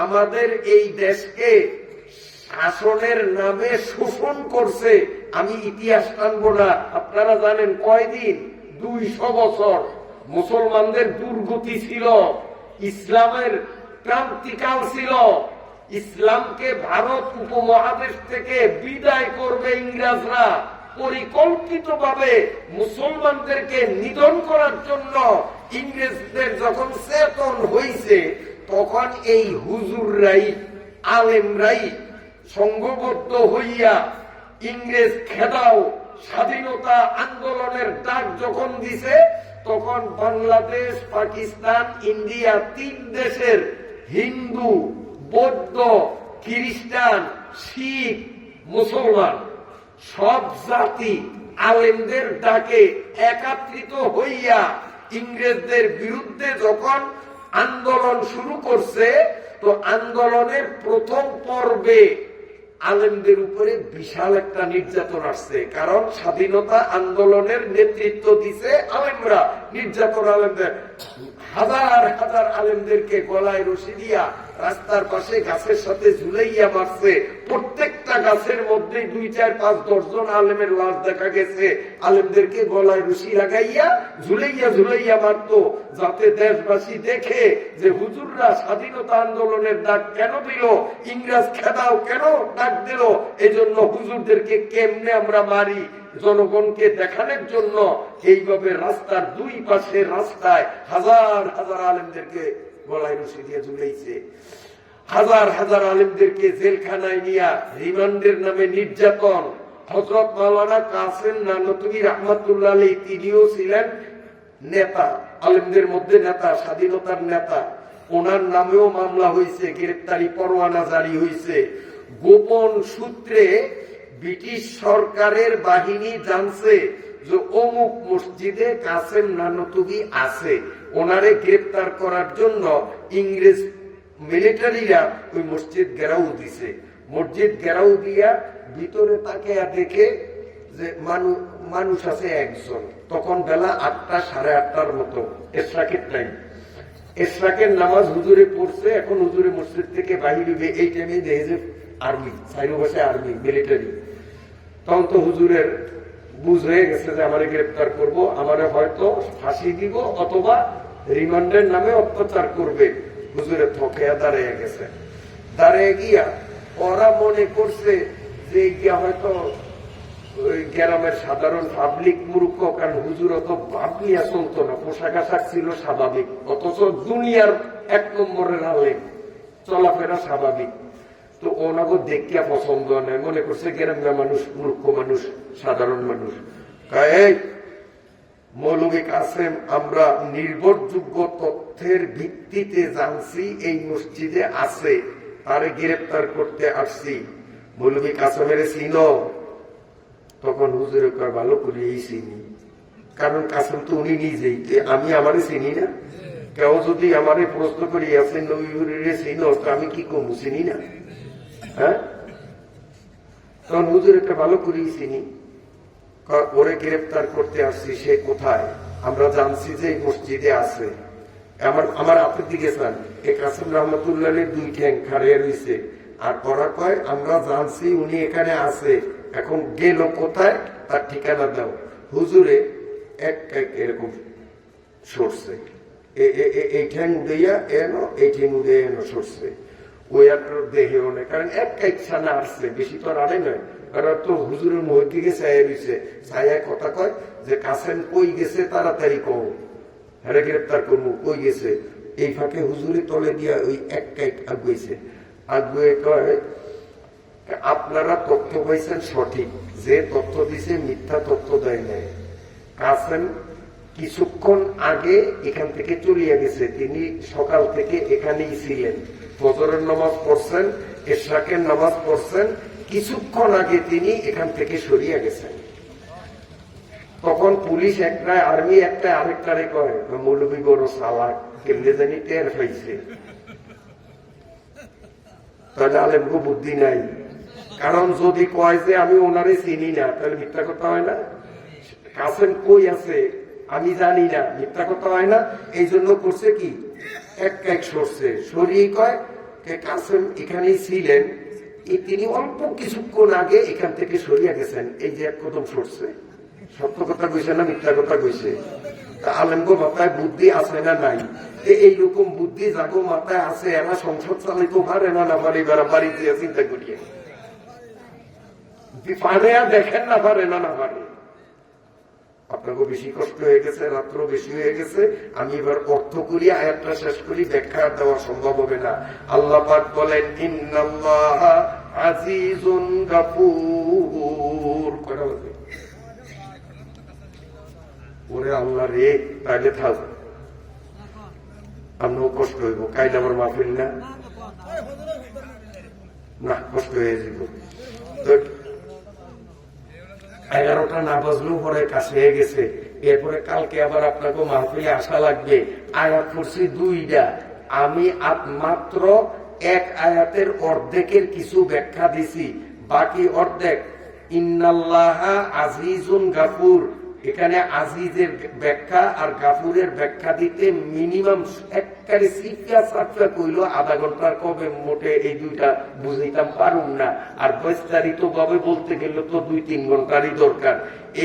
আমাদের এই দেশকে শাসনের নামে শোষণ করছে। আমি ইতিহাস টানবো না, আপনারা জানেন কয়দিন? 200 বছর মুসলমানদের দুর্গতি ছিল, ইসলামের ক্রান্তিকাল ছিল। ইসলামকে ভারত উপমহাদেশ থেকে বিদায় করবে ইংরেজরা, পরিকল্পিতভাবে মুসলমানদেরকে নিধন করার জন্য ইংরেজদের যখন চেতন হইছে, তখন এই হুজুররাই, আলেমরাই সংঘবদ্ধ হইয়া ইংরেজ খেদাও স্বাধীনতা আন্দোলনের ডাক যখন দিছে, তখন বাংলাদেশ, পাকিস্তান, ইন্ডিয়া 3 দেশের হিন্দু, বৌদ্ধ, খ্রিস্টান, শিখ, মুসলমান সব জাতি আলেমদের ডাকে একত্রিত হইয়া ইংরেজদের বিরুদ্ধে যখন আন্দোলন শুরু করছে, তো আন্দোলনের প্রথম পর্বে আলেমদের উপরে বিশাল একটা নির্যাতন আসছে। কারণ স্বাধীনতা আন্দোলনের নেতৃত্ব দিছে আলেমরা, নির্যাতন আলেমদের। হাজার হাজার আলেমদেরকে গলায় রশি দিয়া রাস্তার পাশে গাছের সাথে ঝুলাইয়া মারছে। প্রত্যেকটা গাছের মধ্যে 2, 4, 5, 10 জন আলেমের লাশ দেখা গেছে। আলেমদেরকে গলায় রশি লাগাইয়া ঝুলাইয়া ঝুলাইয়া মারতো, যাতে দেশবাসী দেখে যে হুজুররা স্বাধীনতা আন্দোলনের ডাক কেন দিল, ইংরেজ খেদাও কেন ডাক দিল। এজন্য হুজুরদেরকে কেমনে আমরা মারি, জনগণকে দেখানোর জন্য এইভাবে রাস্তার 2 পাশে রাস্তায় হাজার হাজার আলেমদেরকে গলায় রশি দিয়ে ঝুলাইছে। হাজার হাজার আলেমদেরকে জেলখানায় নিয়া রিমান্ডের নামে নির্যাতন। হযরত মাওলানা কাসেম নানতুবী রাহমাতুল্লাহ আলাইহি তিনিও ছিলেন নেতা, আলেমদের মধ্যে নেতা, স্বাধীনতার নেতা। ওনার নামেও মামলা হয়েছে, গ্রেপ্তারি পরোয়ানা জারি হয়েছে। গোপন সূত্রে ব্রিটিশ সরকারের বাহিনী জানছে যে অমুক মসজিদে কাসেম নানতুবী আছে। ওনারে গ্রেপ্তার করার জন্য ইংরেজ মিলিটারিরা ওই মসজিদ ঘেরাও দিছে। মসজিদ ঘেরাও দিয়া ভিতরে তাকে দেখে যে মানুষ আছে একজন। তখন বেলা 8টা, 8:30টার মতো, এশরাকের টাইম। এশরাকের নামাজ হুজুরে পড়ছে। এখন হুজুরে মসজিদ থেকে বাহির হইবে, এই টাইমে দেখে যে আর্মি, চারিপাশে আর্মি, মিলিটারি। তখন তো হুজুরের বুঝ হয়ে গেছে যে আমারে গ্রেপ্তার করব, আমারে হয়তো ফাঁসি দিব অথবা রিমান্ডের নামে অত্যাচার করবে। হুজুরে থকেয়া দাঁড়িয়ে গেছে। দাঁড়িয়ে গিয়া ওরা মনে করছে যে গিয়া হয়তো ওই গ্রামের সাধারণ পাবলিক মূর্খ, কারণ হুজুর অত ভাব নিয়ে চলতো না, পোশাক আশাক ছিল স্বাভাবিক, অথচ দুনিয়ার 1 নম্বরের আলেম, চলাফেরা স্বাভাবিক। তো ওনাকে দেখিয়া পছন্দ নেই, মনে করছে গ্রামের মানুষ মূর্খ মানুষ, সাধারণ মানুষ। মৌলভী কাসেম আমরা নির্ভরযোগ্য তথ্যের ভিত্তিতে জানছি এই মসজিদে আছে, তারে গ্রেপ্তার করতে আসছি। মৌলভী কাসেমের চিনো? তখন হুজুর ভালো করে চিনি, কারণ কাসেম তো উনি নিজেই, আমি আমারে চিনি না। কেউ যদি আমারে প্রশ্ন করি ইয়াসিন নবীরে চিনো, তো আমি কি কমু, চিনি না? হ্যাঁ, তখন হুজুর ভালো করেই চিনি। ওরে গ্রেপ্তার করতে আসছি, সে কোথায়? আমরা জানছি যে এই মসজিদে আছে। আমার আপনি দিকে চান, এ কাসেম রহমতুল্লাহ 2 ঠ্যাং খাড়িয়ে রয়েছে, আর ওরা কয় আমরা জানছি উনি এখানে আছে, এখন গেল কোথায় তার ঠিকানা দাও। হুজুরে এক এরকম সরছে, এই ঠ্যাং উড়াইয়া এনো, এই ঠ্যাং উড়ে এনো সরছে। ওই আর দেহেও নেই, কারণ এক ছানা আসছে, বেশি তো আর আড়ে নয়। কারণ তো হুজুরের মুখের দিকে ছায়া রয়েছে, ছায়ায় কথা কয় যে কাসেম কই গেছে তাড়াতাড়ি কও, হ্যাঁ গ্রেপ্তার করবো, কই গেছে। এই ফাঁকে হুজুরের তলে দিয়া ওই এক আগুয়েছে, আগুয়ে কয় আপনারা তথ্য পাইছেন সঠিক, যে তথ্য দিছে মিথ্যা তথ্য দেয় নাই। কাসেম কিছুক্ষণ আগে এখান থেকে চলিয়া গেছে, তিনি সকাল থেকে এখানেই ছিলেন, ফজরের নামাজ পড়ছেন, এশরাকের নামাজ পড়ছেন, কিছুক্ষণ আগে তিনি এখান থেকে সরিয়া গেছেন। তখন পুলিশ একটা, আর্মি একটা আরেকটারে কয় মৌলভী বড় চালাক, কেমনে জানি টের পাইছে। তাহলে আলেমগো বুদ্ধি নাই, কারণ যদি কয় যে আমি ওনারে চিনি না, তাহলে মিথ্যা কথা হয় না। কাসেম কই আছে আমি জানি না, মিথ্যা কথা হয় না। এই জন্য করছে কি, এক সরছে, সরিয়ে কয় কাসেম এখানেই ছিলেন, তিনি অল্প কিছুক্ষণ আগে এখান থেকে সরিয়ে গেছেন, এই যে এক কদম সরছে। সত্য কথা কইছে না মিথ্যা কথা কইছে? আলেমগো মাথায় বুদ্ধি আছে না নাই? এইরকম বুদ্ধি যাগো মাথায় আছে, এরা সংসদ চালাইতে পারে না, না পারে বাড়িতে চিন্তা করিয়ে পারে, দেখেন না পারে না, না পারে। আপনাকে বেশি কষ্ট হয়ে গেছে, রাত্র বেশি হয়ে গেছে, আমি এবার অর্থ করি, আয়াতটা শেষ করি, ব্যাখ্যা দেওয়া সম্ভব হবে না। আল্লাহ পাক বলেন ইন্নাল্লাহা আজিজুন গাফুর। কয়টা বাজে? ওরে আল্লাহ রে, তাইলে থাক, আমরাও কষ্ট হইব, কাইলে আমার মাহফিল না, না কষ্ট হয়ে যাব। 11টা না বাজলেও পরে কাছে হয়ে গেছে, এরপরে কালকে আবার আপনাকে মাহফিলে আসা লাগবে। আয়াত পড়ছি 2টা, আমি মাত্র 1 আয়াতের অর্ধেকের কিছু ব্যাখ্যা দিছি, বাকি অর্ধেক ইন্নাল্লাহা আজিজুন গাফুর। এখানে আজিজের ব্যাখ্যা আর গাফুরের ব্যাখ্যা দিতে মিনিমাম একবারে সিফা কইল আধা ঘন্টার কবে মোটে এই 2টা বুঝাইতাম পারুম না, আর বিস্তারিত ভাবে বলতে গেলে তো 2-3 ঘন্টারই দরকার।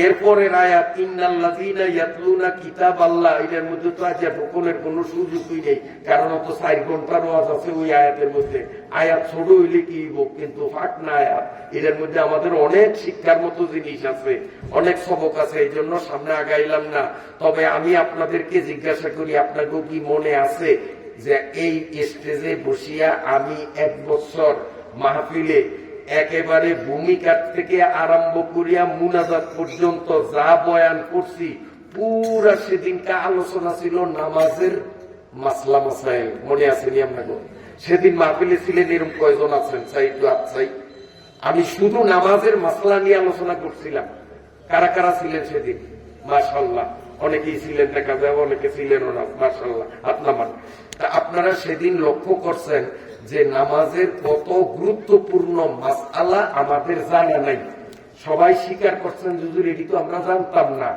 এরপরের আয়াত ইন্নাল্লাযীনা ইয়াতলুনা কিতাবাল্লাহ, এর মধ্যে তো আজ ঢোকনের কোনো সুযোগই নেই, কারণ তো 4 ঘন্টার ওয়াজ আছে ওই আয়াতের মধ্যে। আয়াত ছোট হইলে কি হইব, কিন্তু ফাঁক না আয়াত, এর মধ্যে আমাদের অনেক শিক্ষার মতো জিনিস আছে, অনেক সবক আছে, এই জন্য সামনে আগাইলাম না। তবে আমি আপনাদেরকে জিজ্ঞাসা করি, আপনাকেও কি মনে আছে যে এই স্টেজে বসিয়া আমি 1 বছর মাহফিলে একেবারে ভূমিকার থেকে আরম্ভ করিয়া মুনাজাত পর্যন্ত যা বয়ান করছি, পুরা সেদিনটা আলোচনা ছিল নামাজের মাসলা মাসাইল। মনে আসেনি আপনাকে? সেদিন মাহফিলে ছিলেন এরকম কয়জন আছেন? চাই আমি শুধু নামাজের মাসলা নিয়ে আলোচনা করছিলাম। কারা কারা ছিলেন সেদিন? মাশাআল্লাহ, অনেকেই ছিলেন, দেখা যায় অনেকে ছিলেন না, মাশাআল্লাহ আপনার। আপনারা সেদিন লক্ষ্য করছেন যে নামাজের কত গুরুত্বপূর্ণ মাসআলা আমাদের জানা নাই। সবাই স্বীকার করছেন হুজুর এটি তো আমরা জানতাম না।